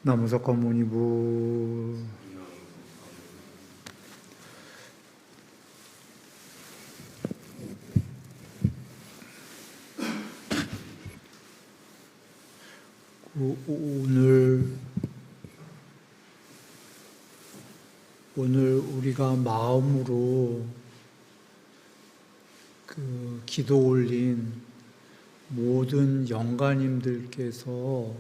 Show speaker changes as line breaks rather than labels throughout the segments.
나무사카모니부. 오늘 우리가 마음으로 기도 올린 모든 영가님들께서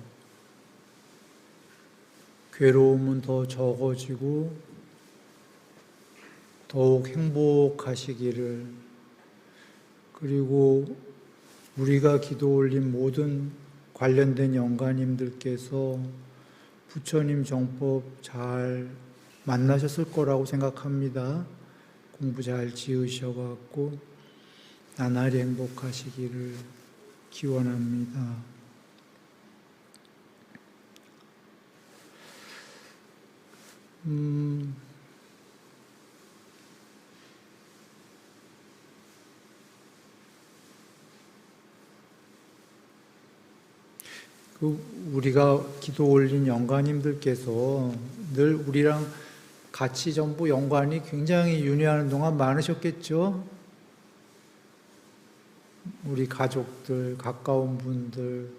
괴로움은 더 적어지고 더욱 행복하시기를, 그리고 우리가 기도 올린 모든 관련된 영가님들께서 부처님 정법 잘 만나셨을 거라고 생각합니다. 공부 잘 지으셔갖고 나날이 행복하시기를 기원합니다. 우리가 기도 올린 영가님들께서 늘 우리랑 같이 전부 연관이 굉장히 윤회하는 동안 많으셨겠죠? 우리 가족들, 가까운 분들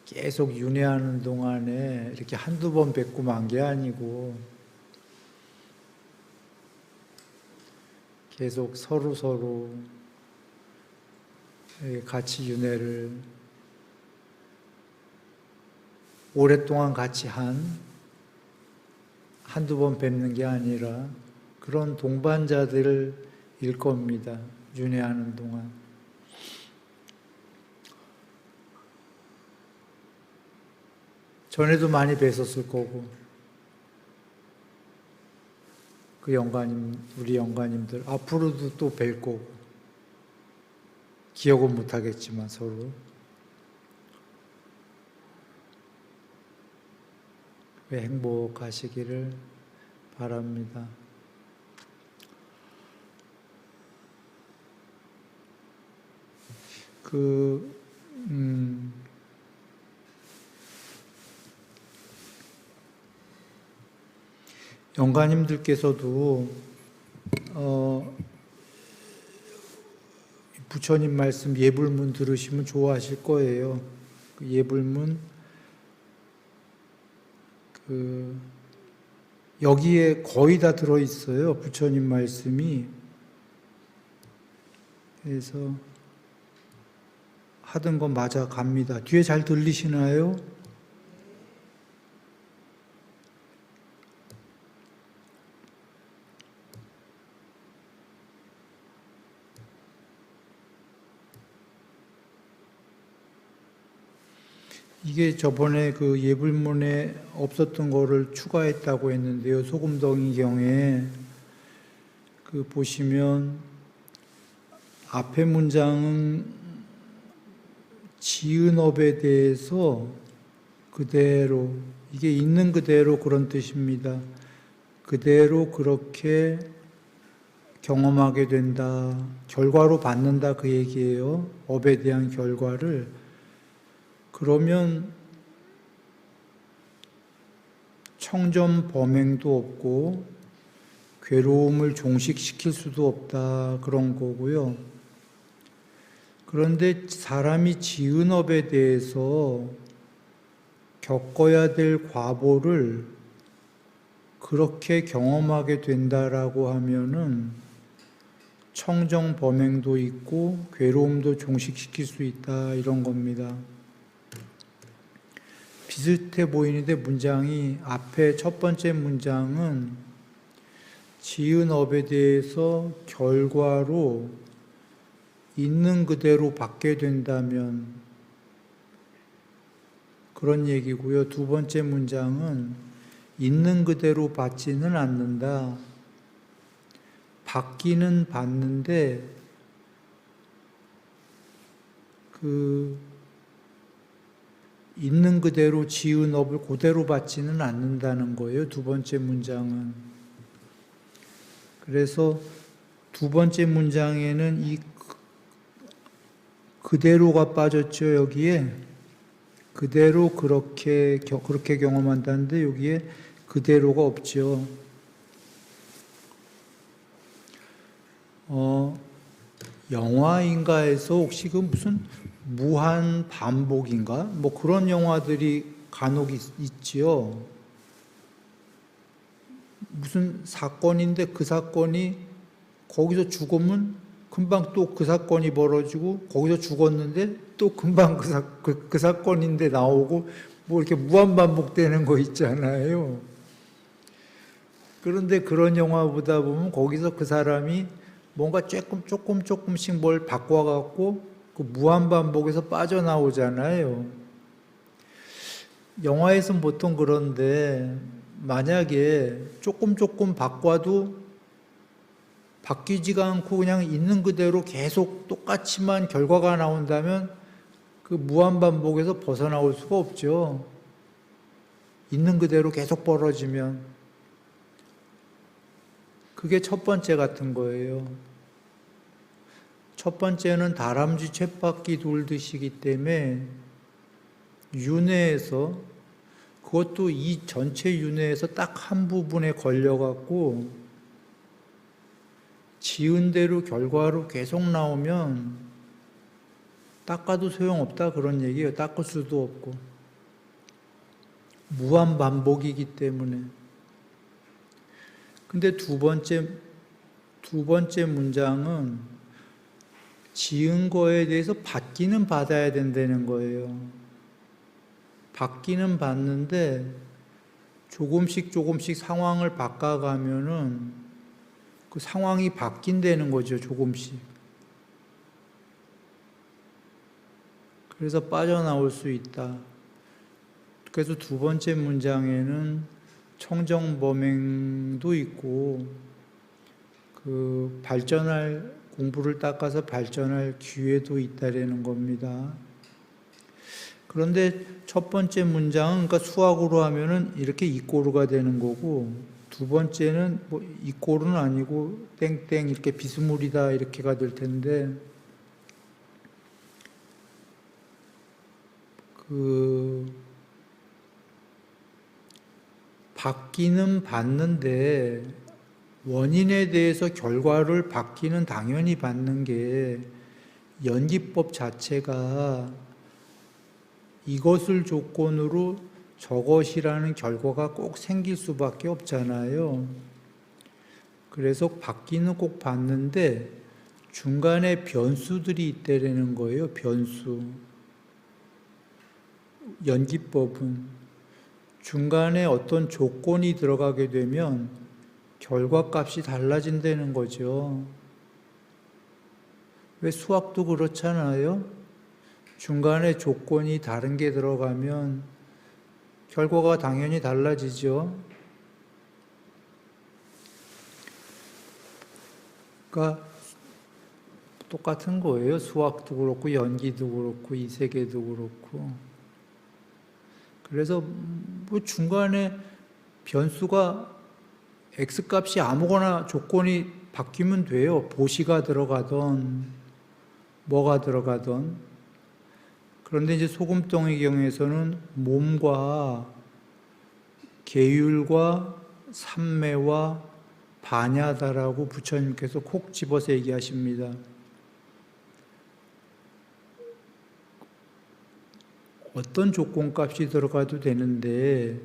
계속 윤회하는 동안에 이렇게 한두 번 뵙고 만 게 아니고 계속 서로 같이 윤회를 오랫동안 같이 한두 번 뵙는 게 아니라 그런 동반자들일 겁니다. 윤회하는 동안. 전에도 많이 뵀었을 거고, 우리 영가님들, 앞으로도 또 뵐 거고, 기억은 못 하겠지만 서로. 행복하시기를 바랍니다. 영가님들께서도 부처님 말씀 예불문 들으시면 좋아하실 거예요. 그 예불문 여기에 거의 다 들어있어요. 부처님 말씀이. 그래서 하던 거 맞아 갑니다. 뒤에 잘 들리시나요? 이게 저번에 예불문에 없었던 거를 추가했다고 했는데요. 소금덩이경에 보시면 앞에 문장은 지은업에 대해서 그대로, 이게 있는 그대로 그런 뜻입니다. 그대로 그렇게 경험하게 된다. 결과로 받는다 그 얘기예요. 업에 대한 결과를. 그러면 청점 범행도 없고 괴로움을 종식시킬 수도 없다 그런 거고요. 그런데 사람이 지은 업에 대해서 겪어야 될 과보를 그렇게 경험하게 된다라고 하면은 청정 범행도 있고 괴로움도 종식시킬 수 있다 이런 겁니다. 비슷해 보이는데 문장이, 앞에 첫 번째 문장은 지은 업에 대해서 결과로 있는 그대로 받게 된다면 그런 얘기고요. 두 번째 문장은 있는 그대로 받지는 않는다. 받기는 받는데 있는 그대로 지은 업을 그대로 받지는 않는다는 거예요. 두 번째 문장은. 그래서 두 번째 문장에는 이 그대로가 빠졌죠. 여기에 그대로 그렇게 경험한다는데 여기에 그대로가 없죠. 영화인가에서 혹시 그 무슨 무한 반복인가? 뭐 그런 영화들이 간혹 있지요. 무슨 사건인데 그 사건이 거기서 죽으면 금방 또 그 사건이 벌어지고 거기서 죽었는데 또 금방 그 사건인데 나오고 뭐 이렇게 무한 반복되는 거 있잖아요. 그런데 그런 영화 보다 보면 거기서 그 사람이 뭔가 조금씩 뭘 바꿔갖고 그 무한 반복에서 빠져나오잖아요. 영화에서는 보통 그런데 만약에 조금 바꿔도 바뀌지가 않고 그냥 있는 그대로 계속 똑같이만 결과가 나온다면 그 무한 반복에서 벗어나올 수가 없죠. 있는 그대로 계속 벌어지면. 그게 첫 번째 같은 거예요. 첫 번째는 다람쥐 쳇바퀴 돌듯이기 때문에 윤회에서, 그것도 이 전체 윤회에서 딱 한 부분에 걸려갖고 지은 대로 결과로 계속 나오면 닦아도 소용없다 그런 얘기예요. 닦을 수도 없고 무한 반복이기 때문에. 근데 두 번째 문장은 지은 거에 대해서 받기는 받아야 된다는 거예요. 받기는 받는데 조금씩 상황을 바꿔가면은 그 상황이 바뀐다는 거죠, 조금씩. 그래서 빠져나올 수 있다. 그래서 두 번째 문장에는 청정범행도 있고, 그 공부를 닦아서 발전할 기회도 있다라는 겁니다. 그런데 첫 번째 문장은 그러니까 수학으로 하면은 이렇게 이꼬르가 되는 거고, 두 번째는 뭐 이꼬르는 아니고 땡땡 이렇게 비스무리다 이렇게가 될 텐데, 받기는 받는데 원인에 대해서 결과를 받기는 당연히 받는 게 연기법 자체가 이것을 조건으로 저것이라는 결과가 꼭 생길 수밖에 없잖아요. 그래서 받기는 꼭 받는데 중간에 변수들이 있다라는 거예요. 변수. 연기법은 중간에 어떤 조건이 들어가게 되면 결과값이 달라진다는 거죠. 왜 수학도 그렇잖아요. 중간에 조건이 다른 게 들어가면 결과가 당연히 달라지죠. 그러니까 똑같은 거예요. 수학도 그렇고 연기도 그렇고 이 세계도 그렇고. 그래서 뭐 중간에 변수가 X값이 아무거나 조건이 바뀌면 돼요. 보시가 들어가던 뭐가 들어가던. 그런데 이제 소금덩이 경우에서는 몸과 계율과 삼매와 반야다라고 부처님께서 콕 집어서 얘기하십니다. 어떤 조건값이 들어가도 되는데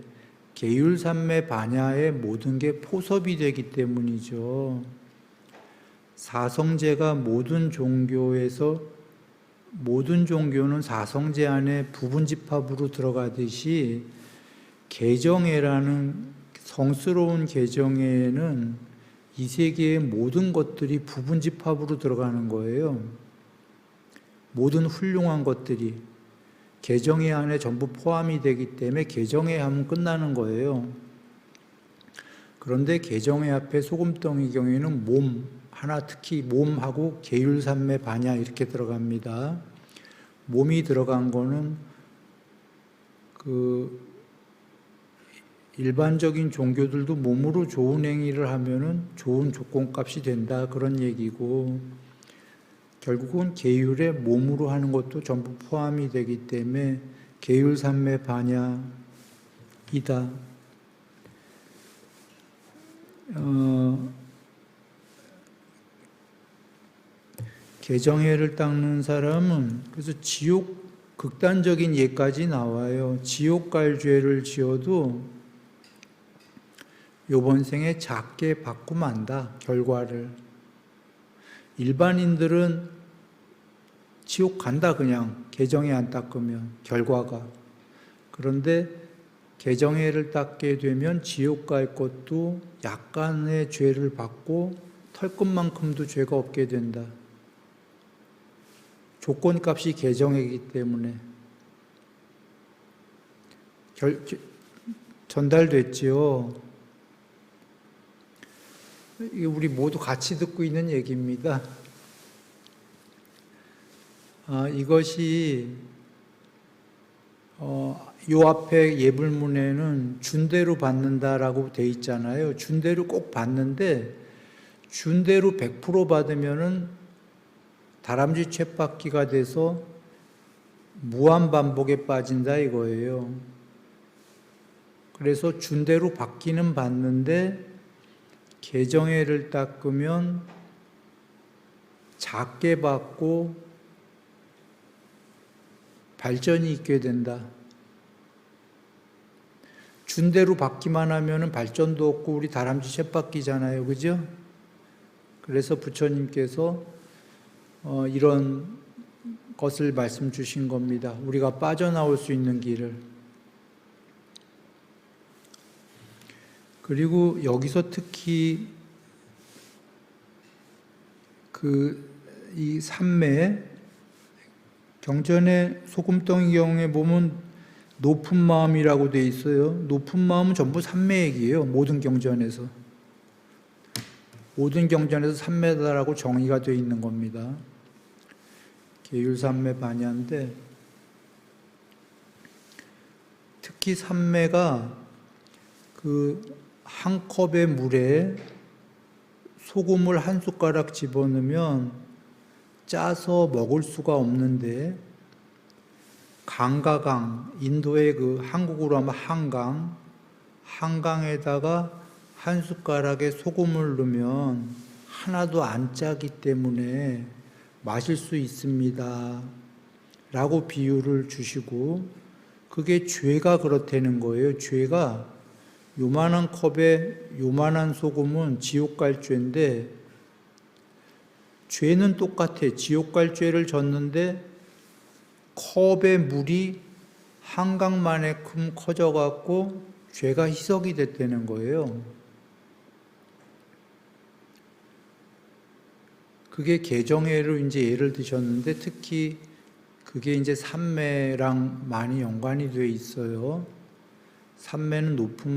계율 삼매 반야의 모든 게 포섭이 되기 때문이죠. 사성제가 모든 종교는 사성제 안에 부분집합으로 들어가듯이 개정회라는 성스러운 개정회에는 이 세계의 모든 것들이 부분집합으로 들어가는 거예요. 모든 훌륭한 것들이 개정회 안에 전부 포함이 되기 때문에 개정회 하면 끝나는 거예요. 그런데 개정회 앞에 소금덩이 경우에는 몸, 하나 특히 몸하고 계율삼매 반야 이렇게 들어갑니다. 몸이 들어간 거는 일반적인 종교들도 몸으로 좋은 행위를 하면은 좋은 조건값이 된다 그런 얘기고, 결국은 계율에 몸으로 하는 것도 전부 포함이 되기 때문에 계율삼매 반야이다. 개정해를 닦는 사람은 그래서 지옥 극단적인 예까지 나와요. 지옥 갈 죄를 지어도 요번 생에 작게 받고 만다, 결과를. 일반인들은 지옥 간다, 그냥 개정해 안 닦으면 결과가. 그런데 개정해를 닦게 되면 지옥 갈 것도 약간의 죄를 받고 털끝만큼도 죄가 없게 된다. 조건값이 개정이기 때문에 전달됐지요. 우리 모두 같이 듣고 있는 얘기입니다. 이것이 요 앞에 예불문에는 준대로 받는다라고 돼 있잖아요. 준대로 꼭 받는데 준대로 100% 받으면은 다람쥐 쳇바퀴가 돼서 무한 반복에 빠진다 이거예요. 그래서 준대로 받기는 받는데 개정해를 닦으면 작게 받고 발전이 있게 된다. 준대로 받기만 하면은 발전도 없고 우리 다람쥐 쳇바퀴잖아요. 그죠? 그래서 부처님께서 이런 것을 말씀 주신 겁니다. 우리가 빠져나올 수 있는 길을. 그리고 여기서 특히 이 삼매 경전의 소금덩이 경에 보면 높은 마음이라고 돼 있어요. 높은 마음은 전부 삼매 얘기예요. 모든 경전에서 삼매다라고 정의가 되어 있는 겁니다. 계율삼매 반야인데 특히 삼매가 한 컵의 물에 소금을 한 숟가락 집어넣으면 짜서 먹을 수가 없는데 강가강, 인도의 한국으로 하면 한강에다가 한 숟가락에 소금을 넣으면 하나도 안 짜기 때문에 마실 수 있습니다. 라고 비유를 주시고 그게 죄가 그렇다는 거예요. 죄가 요만한 컵에 요만한 소금은 지옥 갈 죄인데 죄는 똑같아. 지옥 갈 죄를 졌는데 컵의 물이 한강만큼 커져갖고 죄가 희석이 됐다는 거예요. 그게 개정해로 이제 예를 드셨는데 특히 그게 이제 삼매랑 많이 연관이 돼 있어요. 삼매는 높은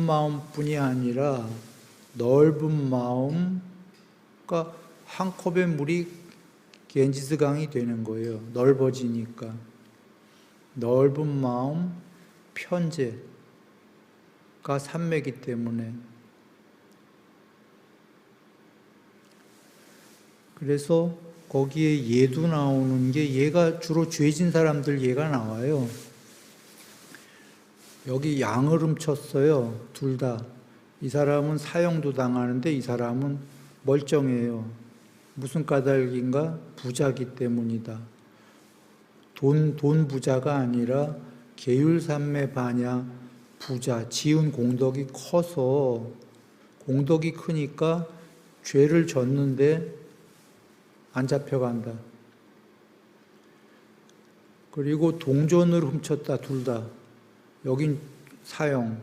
마음뿐이 아니라 넓은 마음, 그러니까 한 컵의 물이 겐지스강이 되는 거예요. 넓어지니까. 넓은 마음, 편재가 삼매이기 때문에. 그래서 거기에 예도 나오는 게 예가 주로 죄진 사람들 예가 나와요. 여기 양을 훔쳤어요. 둘 다. 이 사람은 사형도 당하는데 이 사람은 멀쩡해요. 무슨 까닭인가? 부자기 때문이다. 돈 부자가 아니라 계율삼매 반야 부자, 지은 공덕이 커서 공덕이 크니까 죄를 졌는데 안 잡혀간다. 그리고 동전을 훔쳤다, 둘 다. 여긴 사형,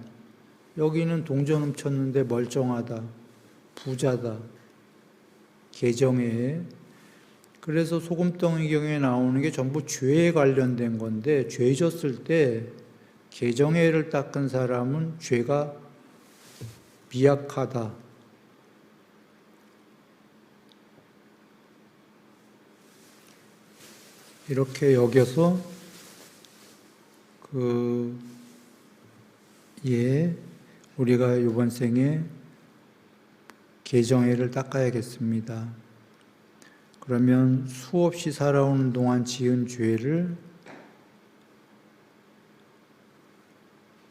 여기는 동전 훔쳤는데 멀쩡하다, 부자다, 개정해. 그래서 소금덩이경에 나오는 게 전부 죄에 관련된 건데 죄 졌을 때 개정해를 닦은 사람은 죄가 미약하다. 이렇게 여겨서 우리가 이번 생에 개정해를 닦아야겠습니다. 그러면 수없이 살아오는 동안 지은 죄를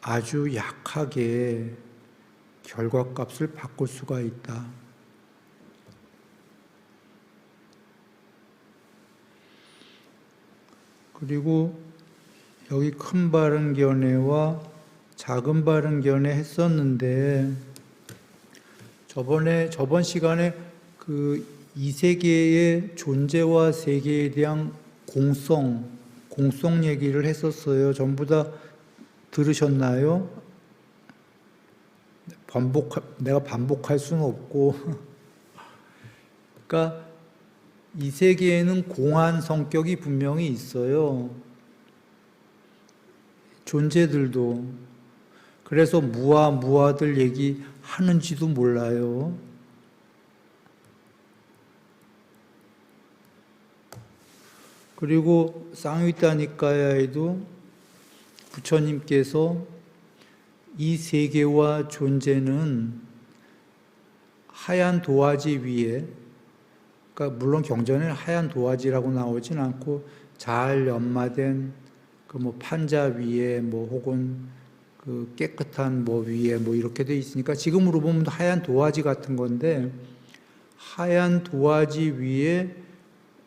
아주 약하게 결과값을 바꿀 수가 있다. 그리고 여기 큰 바른 견해와 작은 바른 견해 했었는데 저번 시간에 그 이 세계의 존재와 세계에 대한 공성 얘기를 했었어요. 전부 다 들으셨나요? 내가 반복할 수는 없고. 그러니까 이 세계에는 공한 성격이 분명히 있어요. 존재들도. 그래서 무아들 얘기하는지도 몰라요. 그리고 쌍위따니까야에도 부처님께서 이 세계와 존재는 하얀 도화지 위에, 그러니까 물론 경전에는 하얀 도화지라고 나오진 않고 잘 연마된 그 뭐 판자 위에 뭐 혹은 그 깨끗한 뭐 위에 뭐 이렇게 돼 있으니까 지금으로 보면 하얀 도화지 같은 건데, 하얀 도화지 위에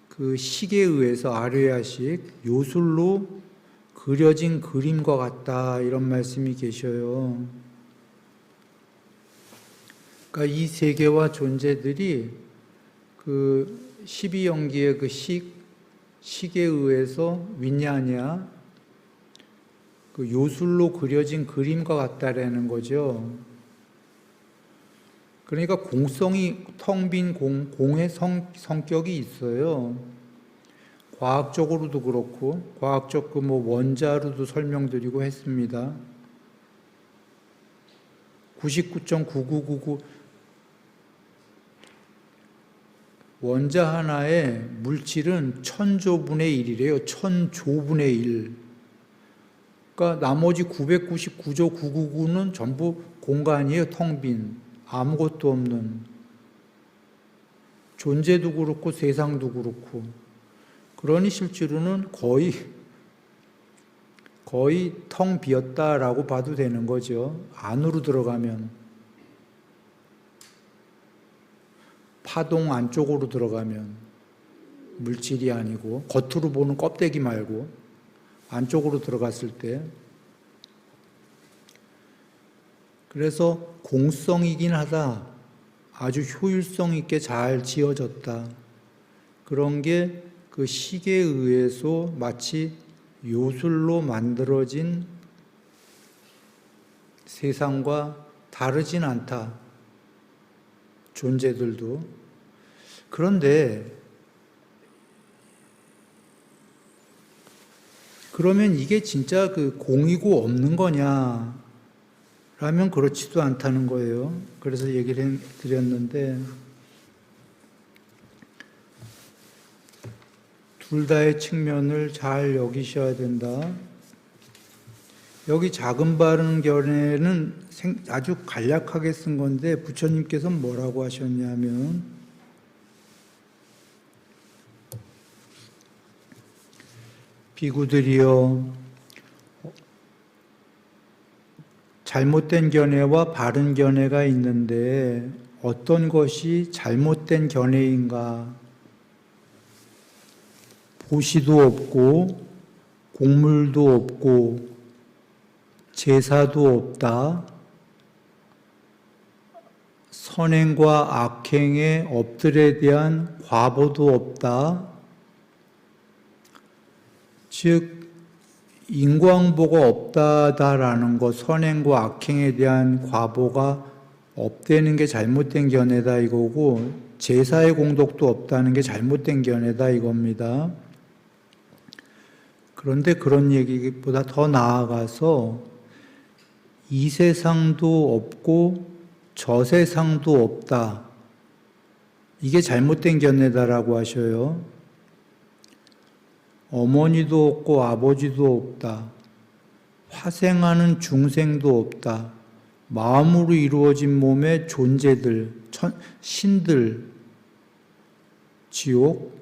그 식에 의해서 아뢰야식 요술로 그려진 그림과 같다, 이런 말씀이 계셔요. 그러니까 이 세계와 존재들이 그 12연기의 그 식에 의해서 윈냐냐, 그 요술로 그려진 그림과 같다라는 거죠. 그러니까 공성이 텅 빈 공의 성격이 있어요. 과학적으로도 그렇고, 과학적 그 뭐 원자로도 설명드리고 했습니다. 99.9999 원자 하나의 물질은 1000조분의 1이래요. 1000조분의 1. 그러니까 나머지 999조 999는 전부 공간이에요. 텅 빈. 아무것도 없는. 존재도 그렇고 세상도 그렇고. 그러니 실제로는 거의 텅 비었다라고 봐도 되는 거죠. 안으로 들어가면. 파동 안쪽으로 들어가면. 물질이 아니고, 겉으로 보는 껍데기 말고, 안쪽으로 들어갔을 때. 그래서 공성이긴 하다. 아주 효율성 있게 잘 지어졌다. 그런 게 그 식에 의해서 마치 요술로 만들어진 세상과 다르진 않다. 존재들도. 그런데 그러면 이게 진짜 그 공이고 없는 거냐? 라면 그렇지도 않다는 거예요. 그래서 얘기를 드렸는데, 둘 다의 측면을 잘 여기셔야 된다. 여기 작은 바른 견해는 아주 간략하게 쓴 건데, 부처님께서는 뭐라고 하셨냐면, 비구들이여, 잘못된 견해와 바른 견해가 있는데 어떤 것이 잘못된 견해인가? 보시도 없고 곡물도 없고 제사도 없다. 선행과 악행의 업들에 대한 과보도 없다. 즉 인광보가 없다라는 것, 선행과 악행에 대한 과보가 없다는 게 잘못된 견해다 이거고, 제사의 공덕도 없다는 게 잘못된 견해다 이겁니다. 그런데 그런 얘기보다 더 나아가서 이 세상도 없고 저 세상도 없다. 이게 잘못된 견해다라고 하셔요. 어머니도 없고 아버지도 없다. 화생하는 중생도 없다. 마음으로 이루어진 몸의 존재들, 신들, 지옥,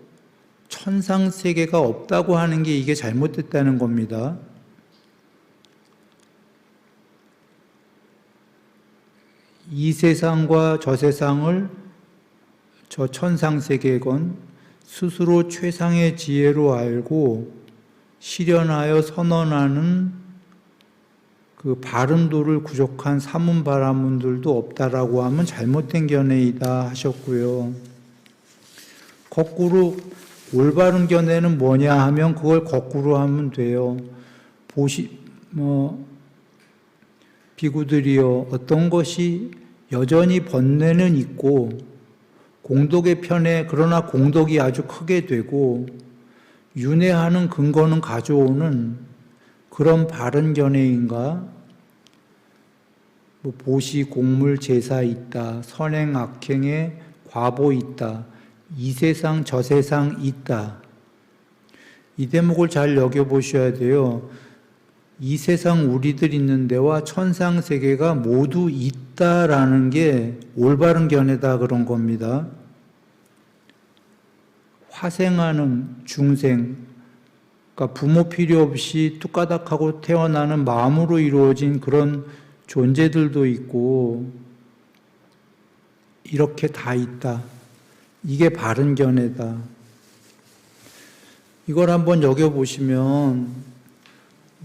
천상세계가 없다고 하는 게 이게 잘못됐다는 겁니다. 이 세상과 저 세상을 저 천상세계건 스스로 최상의 지혜로 알고 실현하여 선언하는 그 바른도를 구족한 사문바라문들도 없다라고 하면 잘못된 견해이다 하셨고요. 거꾸로 올바른 견해는 뭐냐 하면 그걸 거꾸로 하면 돼요. 비구들이여, 어떤 것이 여전히 번뇌는 있고 공덕의 편에 그러나 공덕이 아주 크게 되고 윤회하는 근거는 가져오는 그런 바른 견해인가? 보시, 공물, 제사 있다. 선행, 악행에 과보 있다. 이 세상, 저 세상 있다. 이 대목을 잘 여겨보셔야 돼요. 이 세상 우리들 있는 데와 천상세계가 모두 있다라는 게 올바른 견해다 그런 겁니다. 화생하는 중생, 그러니까 부모 필요 없이 뚝가닥하고 태어나는 마음으로 이루어진 그런 존재들도 있고 이렇게 다 있다. 이게 바른 견해다. 이걸 한번 여겨보시면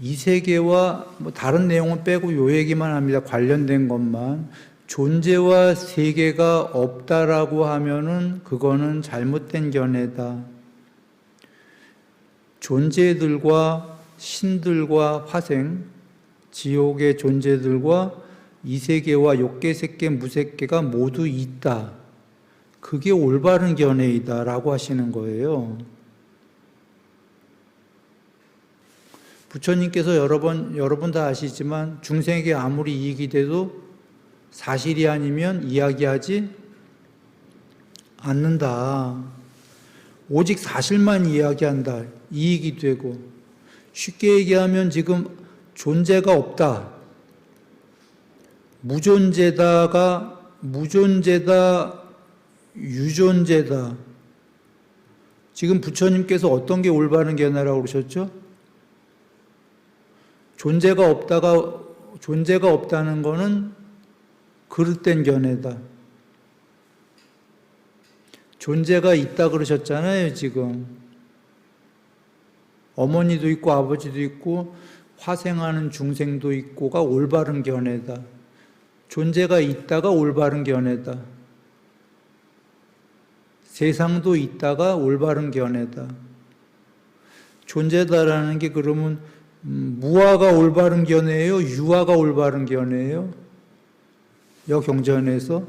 이 세계와 다른 내용은 빼고 요 얘기만 합니다. 관련된 것만. 존재와 세계가 없다라고 하면은 그거는 잘못된 견해다. 존재들과 신들과 화생, 지옥의 존재들과 이 세계와 욕계, 색계, 무색계가 모두 있다. 그게 올바른 견해이다라고 하시는 거예요. 부처님께서 여러 번 다 아시지만 중생에게 아무리 이익이 돼도 사실이 아니면 이야기하지 않는다. 오직 사실만 이야기한다. 이익이 되고. 쉽게 얘기하면 지금 존재가 없다. 무존재다, 유존재다. 지금 부처님께서 어떤 게 올바른 견해라고 그러셨죠? 존재가 없다는 거는 그릇된 견해다. 존재가 있다 그러셨잖아요, 지금. 어머니도 있고 아버지도 있고 화생하는 중생도 있고가 올바른 견해다. 존재가 있다가 올바른 견해다. 세상도 있다가 올바른 견해다. 존재다라는 게 그러면 무아가 올바른 견해예요? 유아가 올바른 견해예요? 여경전에서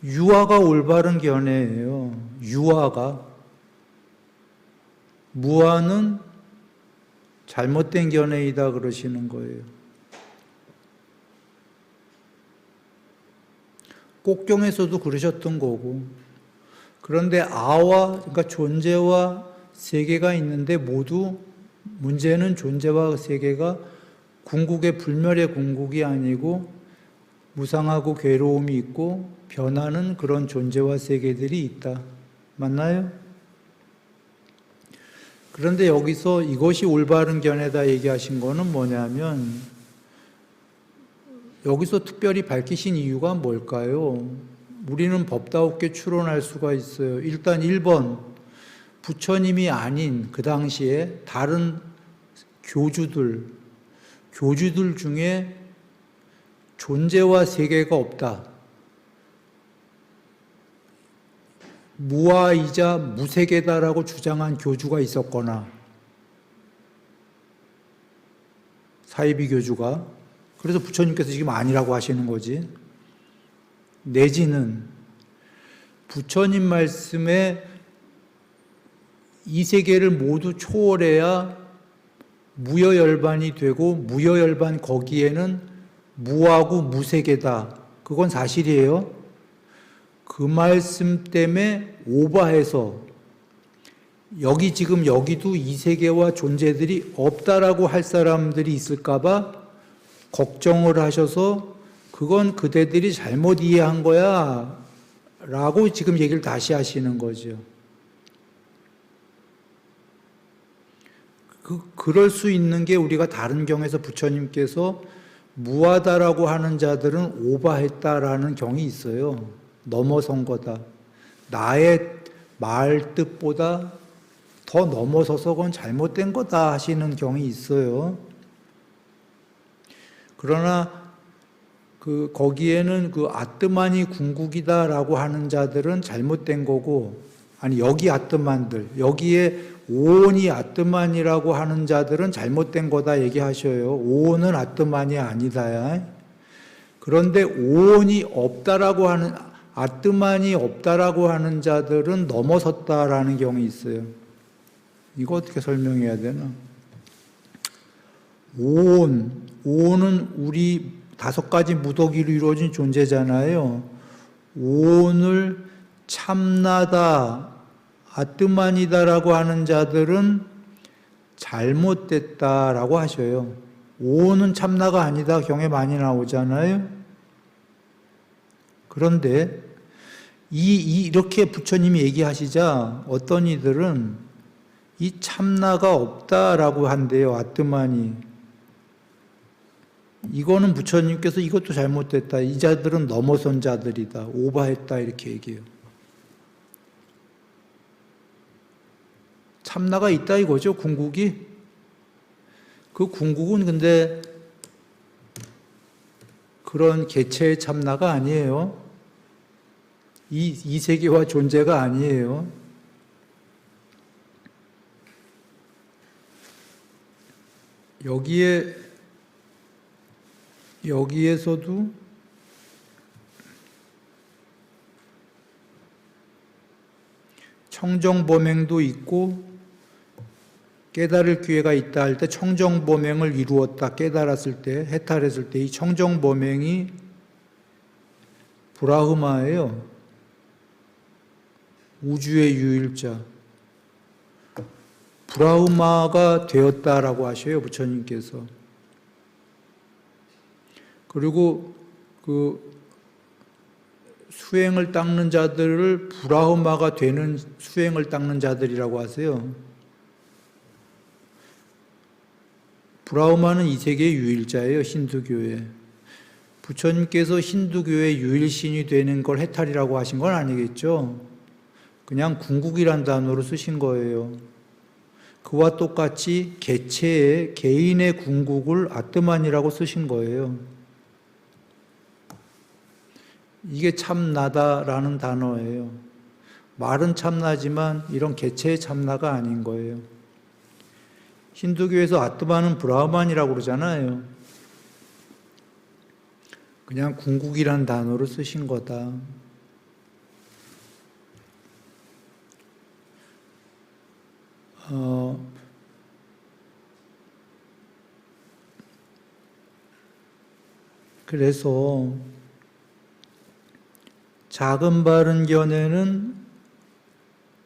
유아가 올바른 견해예요. 유아가. 무아는 잘못된 견해이다 그러시는 거예요. 꼭경에서도 그러셨던 거고. 그런데 그러니까 존재와 세계가 있는데 모두 문제는 존재와 세계가 궁극의 불멸의 궁극이 아니고 무상하고 괴로움이 있고 변하는 그런 존재와 세계들이 있다. 맞나요? 그런데 여기서 이것이 올바른 견해다 얘기하신 거는 뭐냐면 여기서 특별히 밝히신 이유가 뭘까요? 우리는 법다웠게 추론할 수가 있어요. 일단 1번, 부처님이 아닌 그 당시에 다른 교주들 중에 존재와 세계가 없다. 무아이자 무세계다라고 주장한 교주가 있었거나 사이비 교주가 그래서 부처님께서 지금 아니라고 하시는 거지. 내지는 부처님 말씀에 이 세계를 모두 초월해야 무여열반이 되고 무여열반 거기에는 무하고 무세계다. 그건 사실이에요. 그 말씀 때문에 오버해서 여기도 이 세계와 존재들이 없다라고 할 사람들이 있을까봐 걱정을 하셔서 그건 그대들이 잘못 이해한 거야 라고 지금 얘기를 다시 하시는 거죠. 그럴 수 있는 게 우리가 다른 경에서 부처님께서 무하다라고 하는 자들은 오바했다라는 경이 있어요. 넘어선 거다. 나의 말 뜻보다 더 넘어서서 그건 잘못된 거다 하시는 경이 있어요. 그러나 거기에는 아뜨만이 궁극이다라고 하는 자들은 잘못된 거고, 아니 여기 아뜨만들, 여기에 오온이 아뜨만이라고 하는 자들은 잘못된 거다 얘기하셔요. 오온은 아뜨만이 아니다야. 그런데 오온이 없다라고 하는, 아뜨만이 없다라고 하는 자들은 넘어섰다라는 경이 있어요. 이거 어떻게 설명해야 되나? 오온은 우리 5가지 무더기로 이루어진 존재잖아요. 오온을 참나다, 아뜨만이다라고 하는 자들은 잘못됐다라고 하셔요. 오온은 참나가 아니다 경에 많이 나오잖아요. 그런데 이렇게 부처님이 얘기하시자 어떤 이들은 이 참나가 없다라고 한대요. 아뜨만이. 이거는 부처님께서 이것도 잘못됐다. 이 자들은 넘어선 자들이다. 오바했다. 이렇게 얘기해요. 참나가 있다 이거죠. 궁극이. 그 궁극은 근데 그런 개체의 참나가 아니에요. 이 세계와 존재가 아니에요. 여기에서도 청정범행도 있고 깨달을 기회가 있다 할 때 청정범행을 이루었다 깨달았을 때 해탈했을 때 이 청정범행이 브라흐마예요. 우주의 유일자 브라흐마가 되었다라고 하셔요. 부처님께서. 그리고 수행을 닦는 자들을 브라흐마가 되는 수행을 닦는 자들이라고 하세요. 브라흐마는 이 세계의 유일자예요. 힌두교에. 부처님께서 힌두교의 유일신이 되는 걸 해탈이라고 하신 건 아니겠죠. 그냥 궁극이란 단어로 쓰신 거예요. 그와 똑같이 개체의 개인의 궁극을 아뜨만이라고 쓰신 거예요. 이게 참나다라는 단어예요. 말은 참나지만 이런 개체의 참나가 아닌 거예요. 힌두교에서 아뜨만은 브라흐만이라고 그러잖아요. 그냥 궁극이란 단어를 쓰신 거다. 그래서 작은 바른 견해는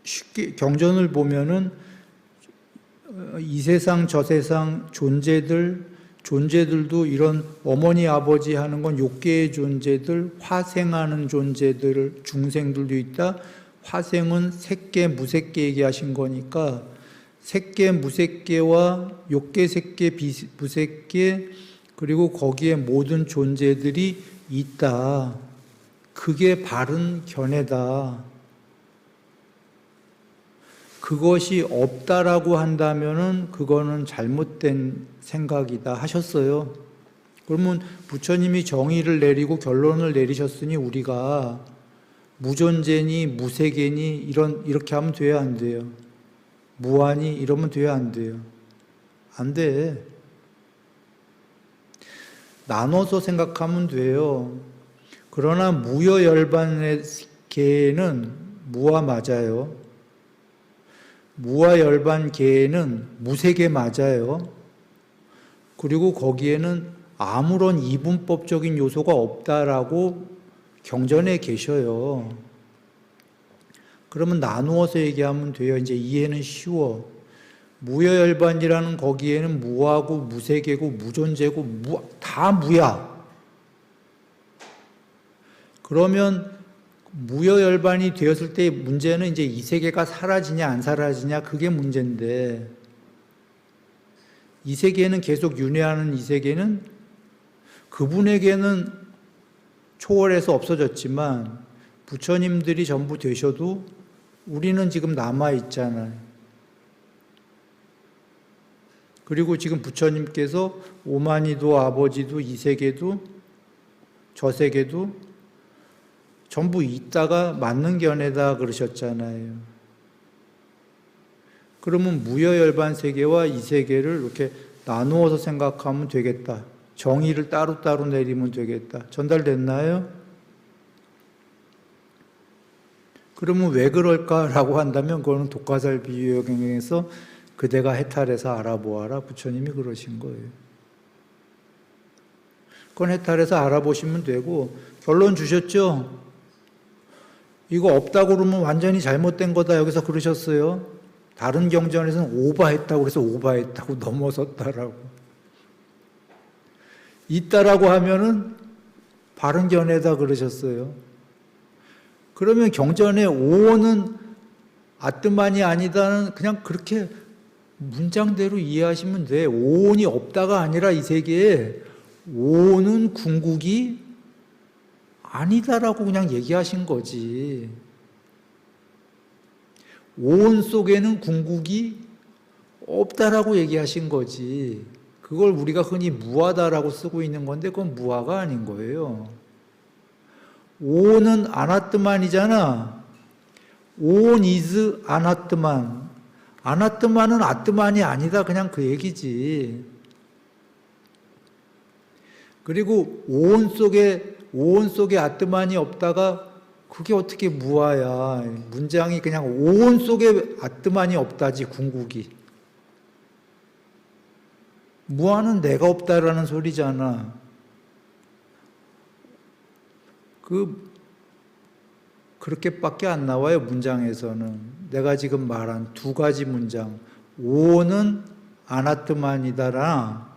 쉽게 경전을 보면은 이 세상 저 세상 존재들도 이런 어머니 아버지 하는 건 욕계의 존재들, 화생하는 존재들, 중생들도 있다. 화생은 색계, 무색계 얘기하신 거니까 색계, 무색계와 욕계, 색계, 무색계 그리고 거기에 모든 존재들이 있다. 그게 바른 견해다. 그것이 없다라고 한다면은 그거는 잘못된 생각이다 하셨어요. 그러면 부처님이 정의를 내리고 결론을 내리셨으니 우리가 무존재니 무세계니 이렇게 하면 돼야 안 돼요? 무아니 이러면 돼야 안 돼요? 안 돼. 나눠서 생각하면 돼요. 그러나 무여열반의 계에는 무아 맞아요. 무아열반 계에는 무세계 맞아요. 그리고 거기에는 아무런 이분법적인 요소가 없다라고 경전에 계셔요. 그러면 나누어서 얘기하면 돼요. 이제 이해는 쉬워. 무여열반이라는 거기에는 무하고 무세계고 무존재고 다 무야. 그러면 무여열반이 되었을 때 문제는 이제 이 세계가 사라지냐 안 사라지냐 그게 문제인데 이 세계는 계속 윤회하는 이 세계는 그분에게는 초월해서 없어졌지만 부처님들이 전부 되셔도 우리는 지금 남아있잖아요. 그리고 지금 부처님께서 오마니도 아버지도 이 세계도 저 세계도 전부 있다가 맞는 견해다 그러셨잖아요. 그러면 무여열반 세계와 이 세계를 이렇게 나누어서 생각하면 되겠다. 정의를 따로따로 내리면 되겠다. 전달됐나요? 그러면 왜 그럴까라고 한다면 그거는 독가살 비유역에서 그대가 해탈해서 알아보아라. 부처님이 그러신 거예요. 그건 해탈해서 알아보시면 되고 결론 주셨죠? 이거 없다고 그러면 완전히 잘못된 거다. 여기서 그러셨어요. 다른 경전에서는 오바했다고 그래서 오바했다고 넘어섰다라고. 있다라고 하면은 바른 견해다 그러셨어요. 그러면 경전에 오는 아뜨만이 아니다는 그냥 그렇게 문장대로 이해하시면 돼. 오온이 없다가 아니라 이 세계에 오는 궁극이 아니다라고 그냥 얘기하신 거지. 오온 속에는 궁극이 없다라고 얘기하신 거지. 그걸 우리가 흔히 무하다라고 쓰고 있는 건데 그건 무하가 아닌 거예요. 오온은 아나뜨만이잖아. 오온 is 아나뜨만. 아나뜨만은 아뜨만이 아니다. 그냥 그 얘기지. 그리고 오온 속에 아뜨만이 없다가 그게 어떻게 무하야. 문장이 그냥 오온 속에 아뜨만이 없다지 궁극이. 무하는 내가 없다라는 소리잖아. 그렇게밖에 안 나와요, 문장에서는. 내가 지금 말한 두 가지 문장. 오온은 아나뜨만이다라,